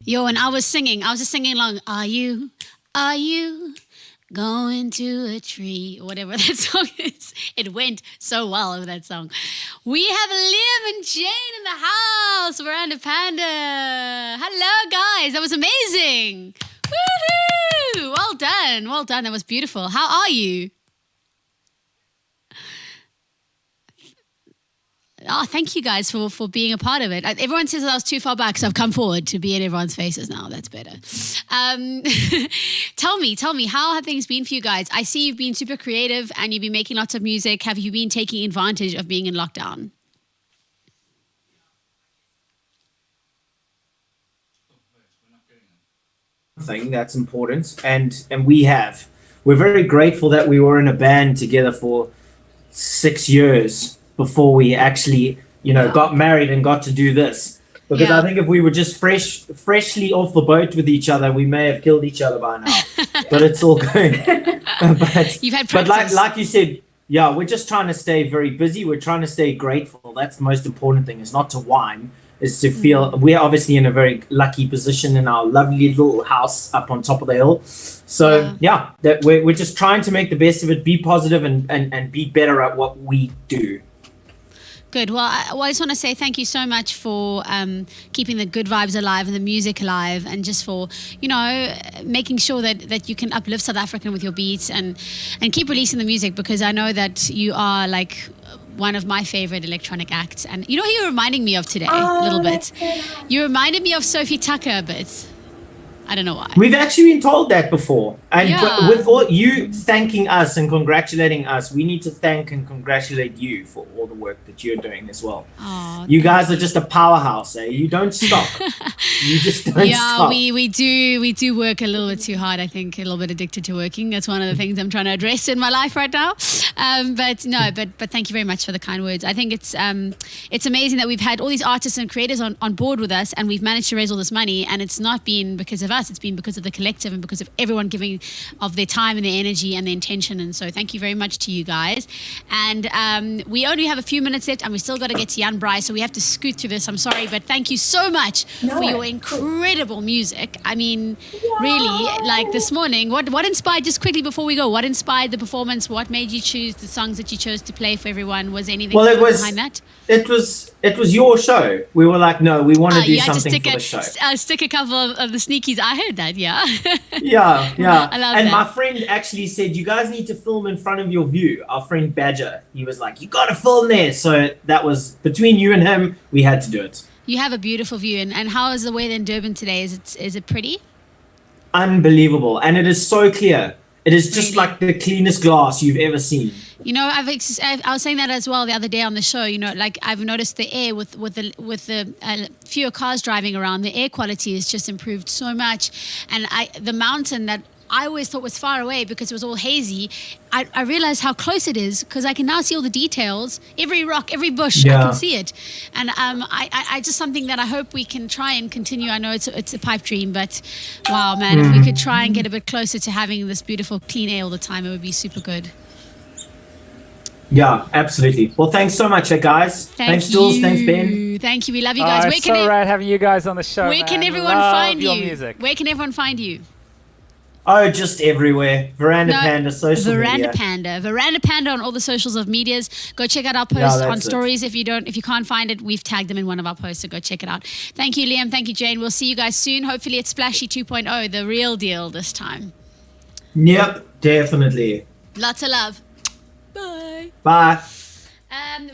Yo, and I was just singing along. Are you going to a tree? Or whatever that song is. It went so well over that song. We have Liam and Jane in the house. Veranda Panda. Hello, guys. That was amazing. Woohoo! Well done. Well done. That was beautiful. How are you? Oh, thank you guys for being a part of it. Everyone says that I was too far back, so I've come forward to be in everyone's faces now. That's better. Tell me, how have things been for you guys? I see you've been super creative and you've been making lots of music. Have you been taking advantage of being in lockdown? Thing that's important, and we're very grateful that we were in a band together for 6 years before we actually, got married and got to do this. Because I think if we were just freshly off the boat with each other, we may have killed each other by now. But it's all good. but You've had but practice. like you said, we're just trying to stay very busy. We're trying to stay grateful. That's the most important thing. Is not to whine. Is to feel we're obviously in a very lucky position in our lovely little house up on top of the hill. So that we're just trying to make the best of it, be positive and be better at what we do. Good. Well, I just want to say thank you so much for keeping the good vibes alive and the music alive, and just for, making sure that you can uplift South African with your beats and keep releasing the music, because I know that you are like one of my favorite electronic acts. And you know who you're reminding me of today a little bit? You reminded me of Sophie Tucker a bit. I don't know why. We've actually been told that before. And Yeah. with all you thanking us and congratulating us, we need to thank and congratulate you for all the work that you're doing as well. Oh, You guys are just a powerhouse, eh? You don't stop. You just don't stop. we do work a little bit too hard. I think a little bit addicted to working. That's one of the things I'm trying to address in my life right now. But thank you very much for the kind words. I think it's amazing that we've had all these artists and creators on board with us, and we've managed to raise all this money. And it's not been because of us. It's been because of the collective and because of everyone giving of their time and their energy and their intention. And so thank you very much to you guys. And we only have a few minutes left, and we still got to get to Jan Braai, so we have to scoot through this. I'm sorry, but thank you so much for your incredible music. I mean, really, like this morning, what inspired, just quickly before we go, what inspired the performance? What made you choose the songs that you chose to play for everyone? Was anything behind that? It was your show. We were like, no, we want to do something for the show. Stick a couple of the sneakies. I heard that, yeah. Yeah. I love and that. my friend actually said, you guys need to film in front of your view. Our friend Badger, he was like, you got to film there. So that was between you and him, we had to do it. You have a beautiful view. And how is the weather in Durban today? Is it pretty? Unbelievable. And it is so clear. It is just like the cleanest glass you've ever seen. I was saying that as well the other day on the show. Like I've noticed the air with the fewer cars driving around, the air quality has just improved so much. And the mountain that I always thought was far away because it was all hazy, I realized how close it is because I can now see all the details, every rock, every bush, I can see it. And I just something that I hope we can try and continue. I know it's a pipe dream, but wow, man, if we could try and get a bit closer to having this beautiful clean air all the time, it would be super good. Yeah, absolutely. Well, thanks so much, guys. Thanks, Jules. Thanks, Ben. Thank you. We love you guys. It's so rad having you guys on the show. Where can everyone Love find your you? Music. Where can everyone find you? Oh, just everywhere. Veranda Panda, social Veranda media. Veranda Panda on all the socials of medias. Go check out our posts on stories. If you can't find it, we've tagged them in one of our posts, so go check it out. Thank you, Liam. Thank you, Jane. We'll see you guys soon. Hopefully it's Splashy 2.0, the real deal this time. Yep, definitely. Lots of love. Bye. Bye.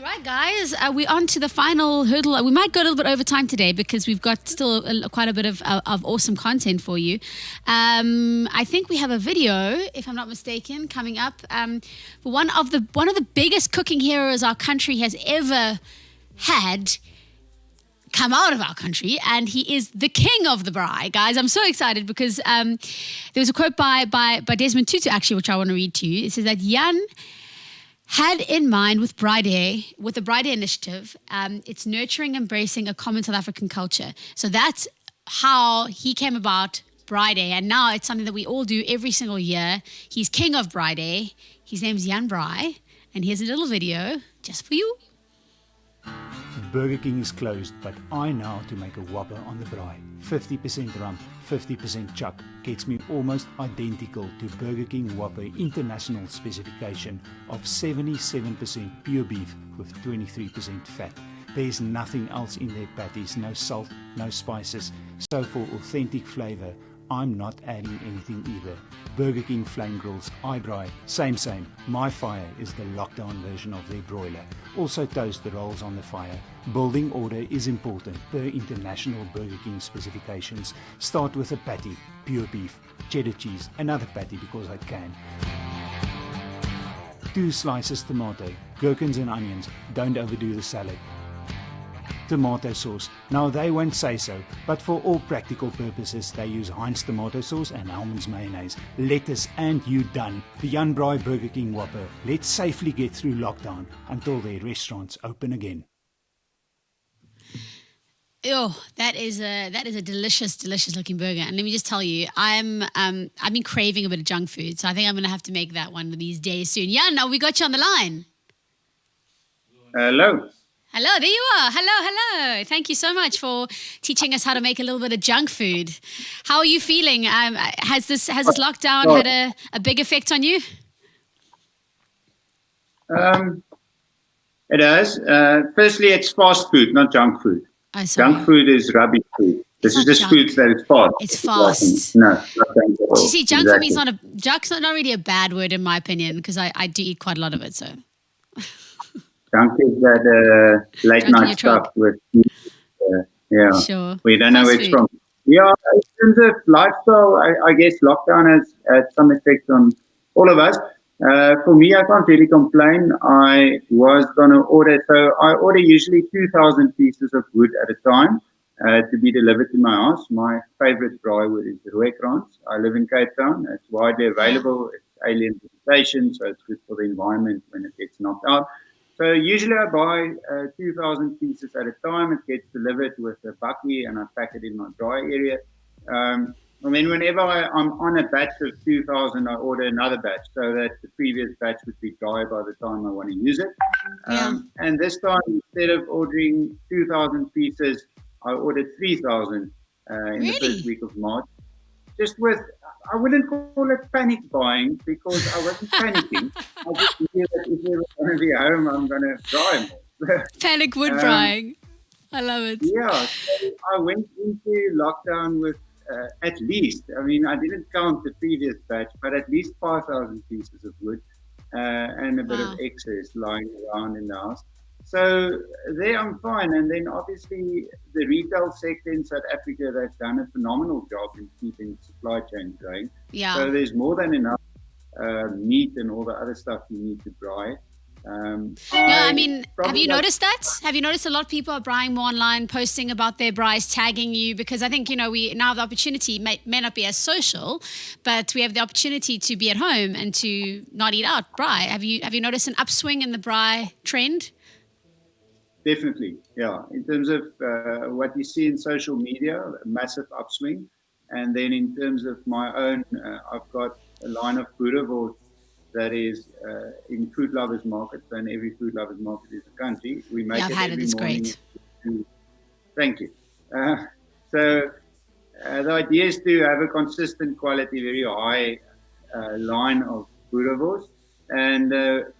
Right, guys, we're on to the final hurdle. We might go a little bit over time today because we've got still quite a bit of awesome content for you. I think we have a video, if I'm not mistaken, coming up. For one of the biggest cooking heroes our country has ever had come out of our country, and he is the king of the braai, guys. I'm so excited because there was a quote by Desmond Tutu, actually, which I want to read to you. It says that Jan had in mind with the Braai Day initiative, it's nurturing, embracing a common South African culture. So that's how he came about Braai Day, and now it's something that we all do every single year. He's king of Braai Day. His name's Jan Braai, and here's a little video just for you. Burger King is closed, but I know how to make a Whopper on the braai. 50% rum, 50% chuck gets me almost identical to Burger King Whopper international specification of 77% pure beef with 23% fat. There's nothing else in their patties, no salt, no spices. So for authentic flavor, I'm not adding anything either. Burger King flame grills, I braai, same. My fire is the lockdown version of their broiler. Also toast the rolls on the fire. Building order is important per international Burger King specifications. Start with a patty, pure beef, cheddar cheese, another patty because I can. 2 slices tomato, gherkins and onions, don't overdo the salad. Tomato sauce. Now they won't say so, but for all practical purposes they use Heinz tomato sauce and Hellmann's mayonnaise. Lettuce and you done. The Jan Braai Burger King Whopper. Let's safely get through lockdown until their restaurants open again. Oh, that is a delicious looking burger. And let me just tell you, I've been craving a bit of junk food, so I think I'm gonna have to make that one of these days soon. Jan, now we got you on the line. Hello. Hello, there you are. Hello. Thank you so much for teaching us how to make a little bit of junk food. How are you feeling? Has this lockdown had a big effect on you? It has. Firstly, it's fast food, not junk food. Oh, sorry. Junk food is rubbish food. This is just junk. food that is fast. It's fast. No, not junk at all. You see, junk for me is junk's not really a bad word in my opinion because I do eat quite a lot of it. So. Junk is that late night stuff with Sure. We don't know Fast where it's food. from. Yeah, in terms of lifestyle, I guess lockdown has had some effect on all of us. For me, I can't really complain. I was going to order, so I order usually 2,000 pieces of wood at a time to be delivered to my house. My favorite braai wood is the Rooikrans. I live in Cape Town. It's widely available. It's alien vegetation, so it's good for the environment when it gets knocked out. So usually I buy 2,000 pieces at a time. It gets delivered with a bakkie and I pack it in my dry area. And then whenever I'm on a batch of 2,000, I order another batch so that the previous batch would be dry by the time I want to use it. And this time, instead of ordering 2,000 pieces, I ordered 3,000 in the first week of March. Just with, I wouldn't call it panic buying because I wasn't panicking. I just knew that if they were going to be home, I'm going to dry more. Panic wood frying. I love it. Yeah, so I went into lockdown with at least, I mean, I didn't count the previous batch, but at least 5,000 pieces of wood and a bit of excess lying around in the house. So there I'm fine. And then obviously the retail sector in South Africa, they've done a phenomenal job in keeping the supply chain going. Yeah. So there's more than enough meat and all the other stuff you need to braai. I mean, have you noticed that? Have you noticed a lot of people are braaiing more online, posting about their braais, tagging you? Because I think, we now have the opportunity, may not be as social, but we have the opportunity to be at home and to not eat out braai. Have you noticed an upswing in the braai trend? Definitely, yeah. In terms of what you see in social media, a massive upswing. And then in terms of my own, I've got a line of boerewors that is in Food Lovers Market, and every Food Lovers Market is a country. We make I've it had every it. It's morning. great. Thank you. So the idea is to have a consistent quality, very high line of boerewors. And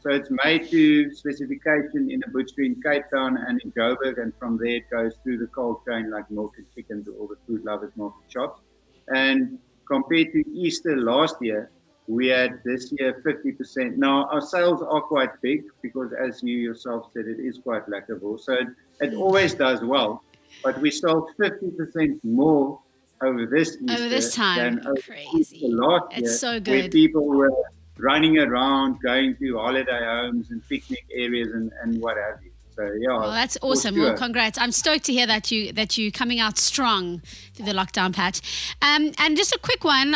so it's made to specification in a butchery in Cape Town and in Joburg, and from there it goes through the cold chain like milk and chicken to all the Food Lovers Market shops. And compared to Easter last year, we had this year 50%. Now, our sales are quite big because, as you yourself said, it is quite lackable. So it always does well. But we sold 50% more over this Easter Over this time. than over Crazy. Easter last year. It's so Where good. people were running around, going to holiday homes and picnic areas and what have you. So, yeah. Well, that's for awesome. sure. Well, congrats. I'm stoked to hear that you coming out strong through the lockdown patch. And just a quick one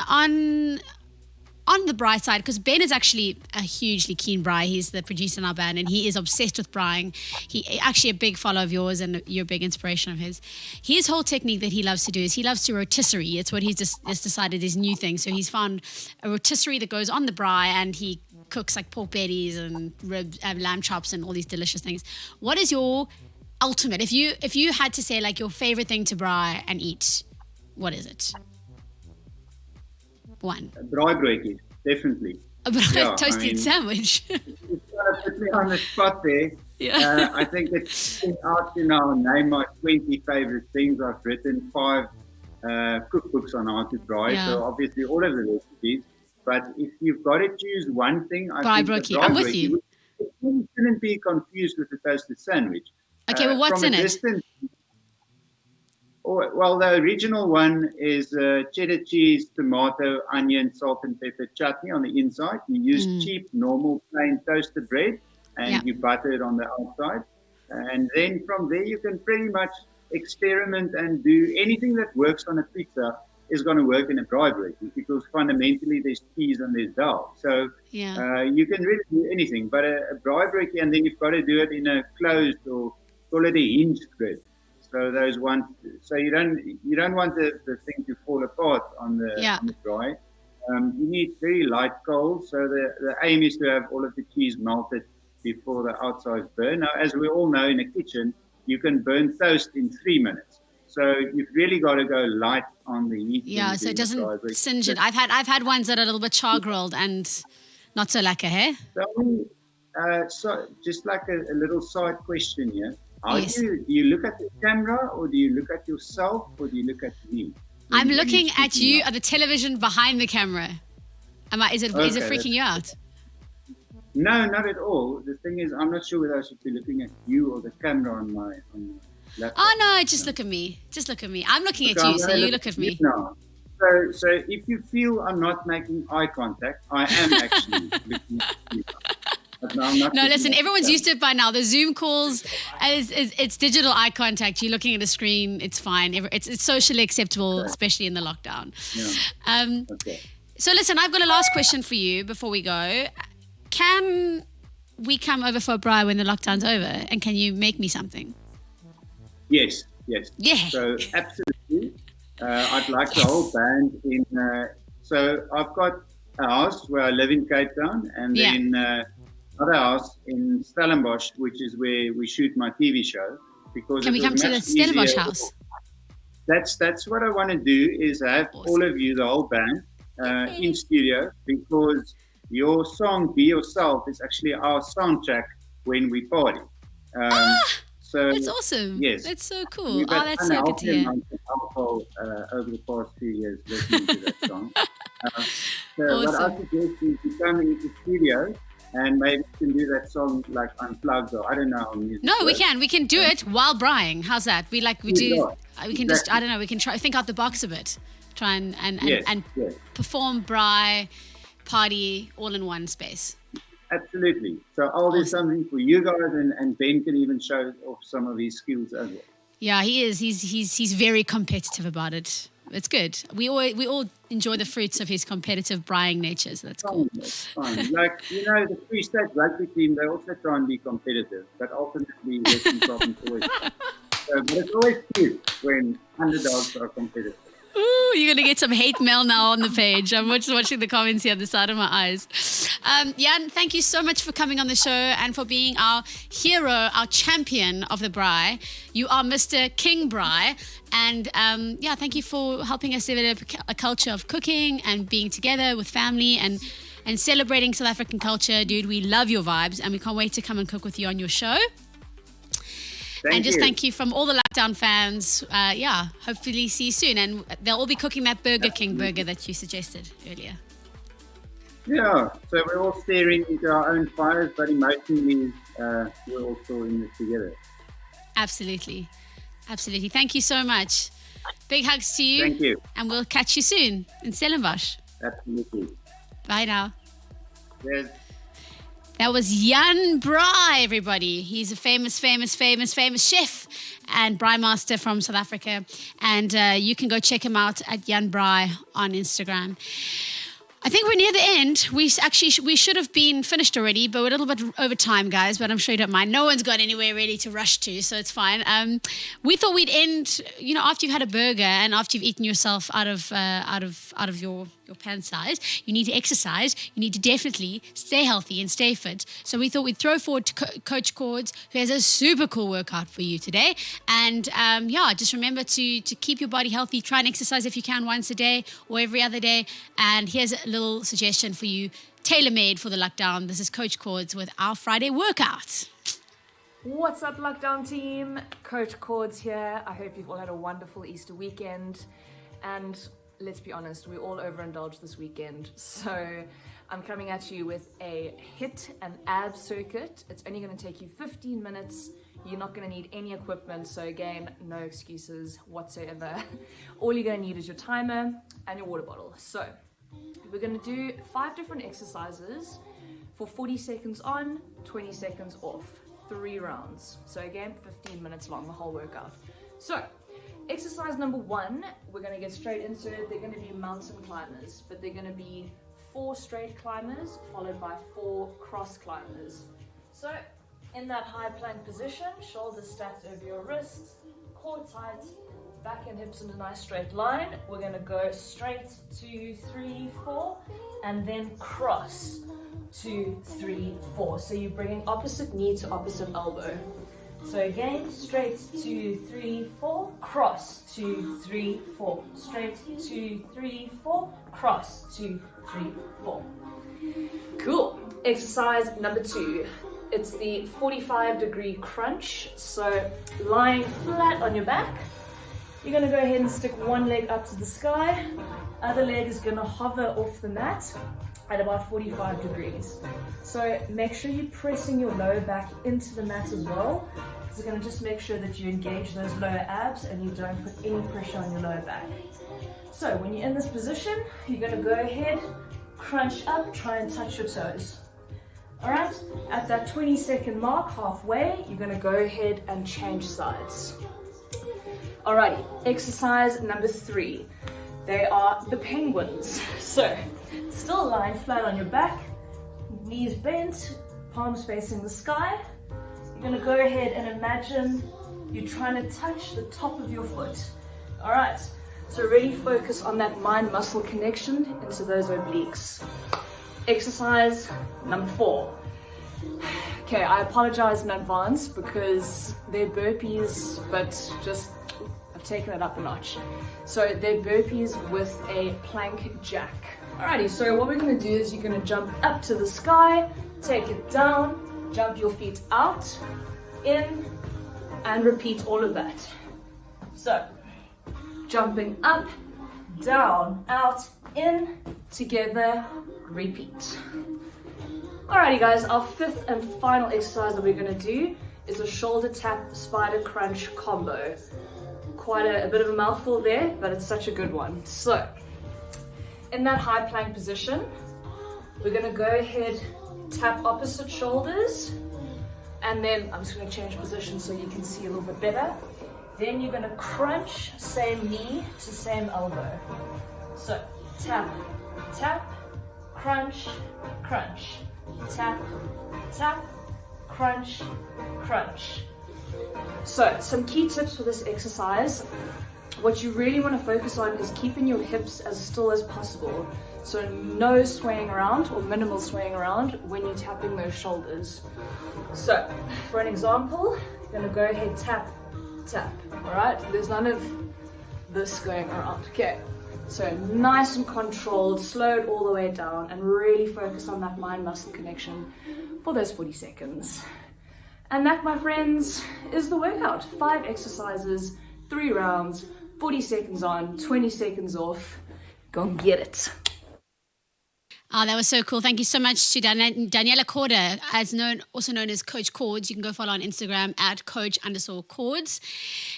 on the braai side, because Ben is actually a hugely keen braai. He's the producer in our band, and he is obsessed with braaiing. He actually a big follower of yours, and you're a big inspiration of his. His whole technique that he loves to do is he loves to rotisserie. It's what he's just decided is new thing. So he's found a rotisserie that goes on the braai, and he cooks like pork bellies and ribs, lamb chops, and all these delicious things. What is your ultimate. If you had to say like your favorite thing to braai and eat, what is it? One. Braaibroodjies, definitely. A toasted sandwich. It's gonna put me on the spot there. Yeah. I think it's out to now name my 20 favorite things. I've written 5 cookbooks on how to braai, so obviously all of the recipes. But if you've got to choose one thing, I think the I'm with you. You shouldn't be confused with the toasted sandwich. Okay, well, what's in it? Well, the original one is cheddar cheese, tomato, onion, salt and pepper chutney on the inside. You use cheap, normal, plain toasted bread, and you butter it on the outside. And then from there, you can pretty much experiment and do anything that works on a pizza is going to work in a braaibroodjie, because fundamentally there's cheese and there's dal. So you can really do anything. But a braaibroodjie, and then you've got to do it in a closed, or call it a hinged grid. So those ones, so you don't want the thing to fall apart on the braai. You need very light coals. So the aim is to have all of the cheese melted before the outside's burn. Now, as we all know, in a kitchen, you can burn toast in 3 minutes. So you've really got to go light on the heat. Yeah, so it doesn't singe it. I've had ones that are a little bit char grilled and not so lekker, hey? So just like a little side question here. Do you look at the camera, or do you look at yourself, or do you look at me? I'm looking at you at the television behind the camera. Is it freaking you out? No, not at all. The thing is, I'm not sure whether I should be looking at you or the camera on my laptop. Oh no, just look at me. Just look at me. I'm looking at you, so you look at me. No. So if you feel I'm not making eye contact, I am actually looking at you. No, listen, everyone's used to it by now. The Zoom calls, it's digital eye contact. You're looking at a screen. It's fine. It's socially acceptable, especially in the lockdown. Yeah. So listen, I've got a last question for you before we go. Can we come over for a braai when the lockdown's over? And can you make me something? Yes. Yeah. So absolutely. I'd like the whole band in. So I've got a house where I live in Cape Town, and then another house in Stellenbosch, which is where we shoot my TV show. Because can we come to the Stellenbosch house? That's what I want to do, is have all of you, the whole band, in studio, because your song "Be Yourself" is actually our soundtrack when we party. So that's awesome. Yes, that's so cool. That's so good to hear. Alcohol over the past 2 years listening to that song. So awesome. What I suggest is you come into the studio, and maybe you can do that song like unplugged, or I don't know how music No, works. we can do it while braaiing. How's that? We can just, I don't know, we can try think out the box a bit. Try and perform braai, party all in one space. Absolutely. So I'll do something for you guys, and Ben can even show off some of his skills as well. Yeah, he is. He's very competitive about it. It's good. We all enjoy the fruits of his competitive braaiing nature, so that's cool. It's fine. Like, the Free State rugby team, they also try and be competitive, but ultimately Western Province always. But it's always cute when underdogs are competitive. Ooh, you're going to get some hate mail now on the page. I'm just watching the comments here on the side of my eyes. Jan, thank you so much for coming on the show and for being our hero, our champion of the braai. You are Mr. King Braai. And thank you for helping us develop a culture of cooking and being together with family and celebrating South African culture. Dude, we love your vibes, and we can't wait to come and cook with you on your show. Thank you from all the Lockdown fans. Hopefully see you soon. And they'll all be cooking that Burger King burger that you suggested earlier. Yeah, so we're all staring into our own fires, but emotionally we're all still in this together. Absolutely. Thank you so much. Big hugs to you. Thank you. And we'll catch you soon in Stellenbosch. Absolutely. Bye now. Yes. That was Jan Braai, everybody. He's a famous chef and braai master from South Africa. And you can go check him out at Jan Braai on Instagram. I think we're near the end. We should have been finished already, but we're a little bit over time, guys. But I'm sure you don't mind. No one's got anywhere really to rush to, so it's fine. We thought we'd end, after you've had a burger and after you've eaten yourself out of your your pants size, you need to exercise, you need to definitely stay healthy and stay fit. So we thought we'd throw forward to Coach Cords, who has a super cool workout for you today. And just remember to keep your body healthy. Try and exercise if you can once a day or every other day. And here's a little suggestion for you, tailor-made for the lockdown. This is Coach Cords with our Friday workout. What's up, Lockdown team? Coach Cords here. I hope you've all had a wonderful Easter weekend. And let's be honest, we all overindulged this weekend. So I'm coming at you with a HIIT and ab circuit. It's only going to take you 15 minutes. You're not going to need any equipment. So again, no excuses whatsoever. All you're going to need is your timer and your water bottle. So we're going to do 5 different exercises for 40 seconds on, 20 seconds off. 3 rounds. So again, 15 minutes long, the whole workout. So exercise number 1, we're going to get straight into it. They're going to be mountain climbers, but they're going to be 4 straight climbers followed by 4 cross climbers. So in that high plank position, shoulders stacked over your wrists, core tight, back and hips in a nice straight line. We're going to go straight 2, 3, 4, and then cross 2, 3, 4. So you're bringing opposite knee to opposite elbow. So again, straight 2, 3, 4, cross 2, 3, 4, straight 2, 3, 4, cross 2, 3, 4. Cool. Exercise number 2. It's the 45-degree crunch. So lying flat on your back, you're going to go ahead and stick one leg up to the sky. Other leg is going to hover off the mat at about 45 degrees. So make sure you're pressing your lower back into the mat as well. It's going to just make sure that you engage those lower abs and you don't put any pressure on your lower back. So when you're in this position, you're going to go ahead, crunch up, try and touch your toes. Alright, at that 20-second mark, halfway, you're going to go ahead and change sides. Alrighty, exercise number 3. They are the penguins. So, still lying flat on your back, knees bent, palms facing the sky. You're going to go ahead and imagine you're trying to touch the top of your foot. Alright, so really focus on that mind-muscle connection into those obliques. Exercise number 4. Okay, I apologize in advance because they're burpees, but just I've taken it up a notch. So they're burpees with a plank jack. Alrighty, so what we're going to do is you're going to jump up to the sky, take it down, jump your feet out, in, and repeat all of that. So, jumping up, down, out, in, together, repeat. Alrighty guys, our 5th and final exercise that we're going to do is a shoulder tap spider crunch combo. Quite a bit of a mouthful there, but it's such a good one. So, in that high plank position, we're going to go ahead, tap opposite shoulders, and then I'm just going to change position so you can see a little bit better. Then you're going to crunch, same knee to same elbow. So, tap, tap, crunch, crunch, tap, tap, crunch, crunch. So, some key tips for this exercise. What you really want to focus on is keeping your hips as still as possible. So no swaying around or minimal swaying around when you're tapping those shoulders. So, for an example, you're going to go ahead, tap, tap. Alright, there's none of this going around. Okay, so nice and controlled, slow it all the way down, and really focus on that mind-muscle connection for those 40 seconds. And that, my friends, is the workout. 5 exercises, 3 rounds, 40 seconds on, 20 seconds off. Go and get it. Oh, that was so cool. Thank you so much to Daniela Corder, also known as Coach Cords. You can go follow on Instagram at coach_cords.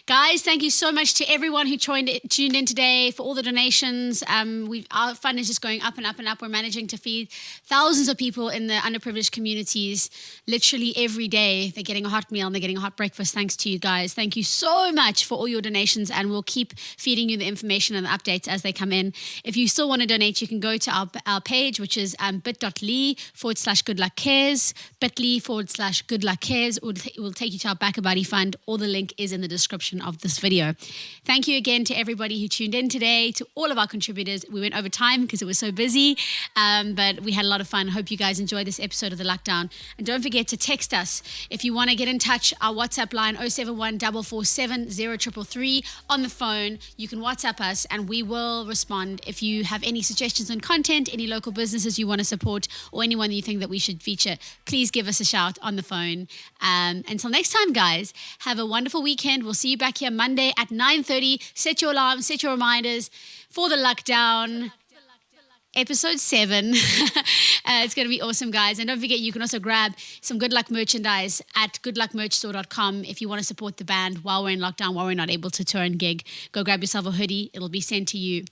Guys, thank you so much to everyone who tuned in today, for all the donations. Our fund is just going up and up and up. We're managing to feed thousands of people in the underprivileged communities literally every day. They're getting a hot meal and they're getting a hot breakfast thanks to you guys. Thank you so much for all your donations, and we'll keep feeding you the information and the updates as they come in. If you still want to donate, you can go to our page, page, which is bit.ly/GoodLuck Cares, bit.ly/GoodLuck Cares. It will take you to our Backer Buddy Fund. All the link is in the description of this video. Thank you again to everybody who tuned in today, to all of our contributors. We went over time because it was so busy, but we had a lot of fun. Hope you guys enjoyed this episode of The Lockdown. And don't forget to text us if you want to get in touch. Our WhatsApp line 071 447 0333 on the phone. You can WhatsApp us and we will respond. If you have any suggestions on content, any local businesses you want to support, or anyone you think that we should feature, please give us a shout on the phone. Until next time, guys, have a wonderful weekend. We'll see you back here Monday at 9:30. Set your alarms, set your reminders for The Lockdown. Episode 7. It's going to be awesome, guys. And don't forget, you can also grab some Good Luck merchandise at goodluckmerchstore.com if you want to support the band while we're in lockdown, while we're not able to tour and gig. Go grab yourself a hoodie. It'll be sent to you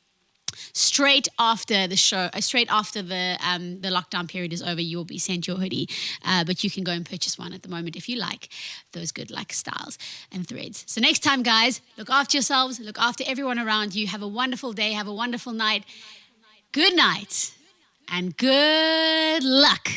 straight after the show, straight after the lockdown period is over. You will be sent your hoodie, but you can go and purchase one at the moment if you like those Good Luck styles and threads. So next time, guys, look after yourselves, look after everyone around you. Have a wonderful day, have a wonderful night. Good night and good luck.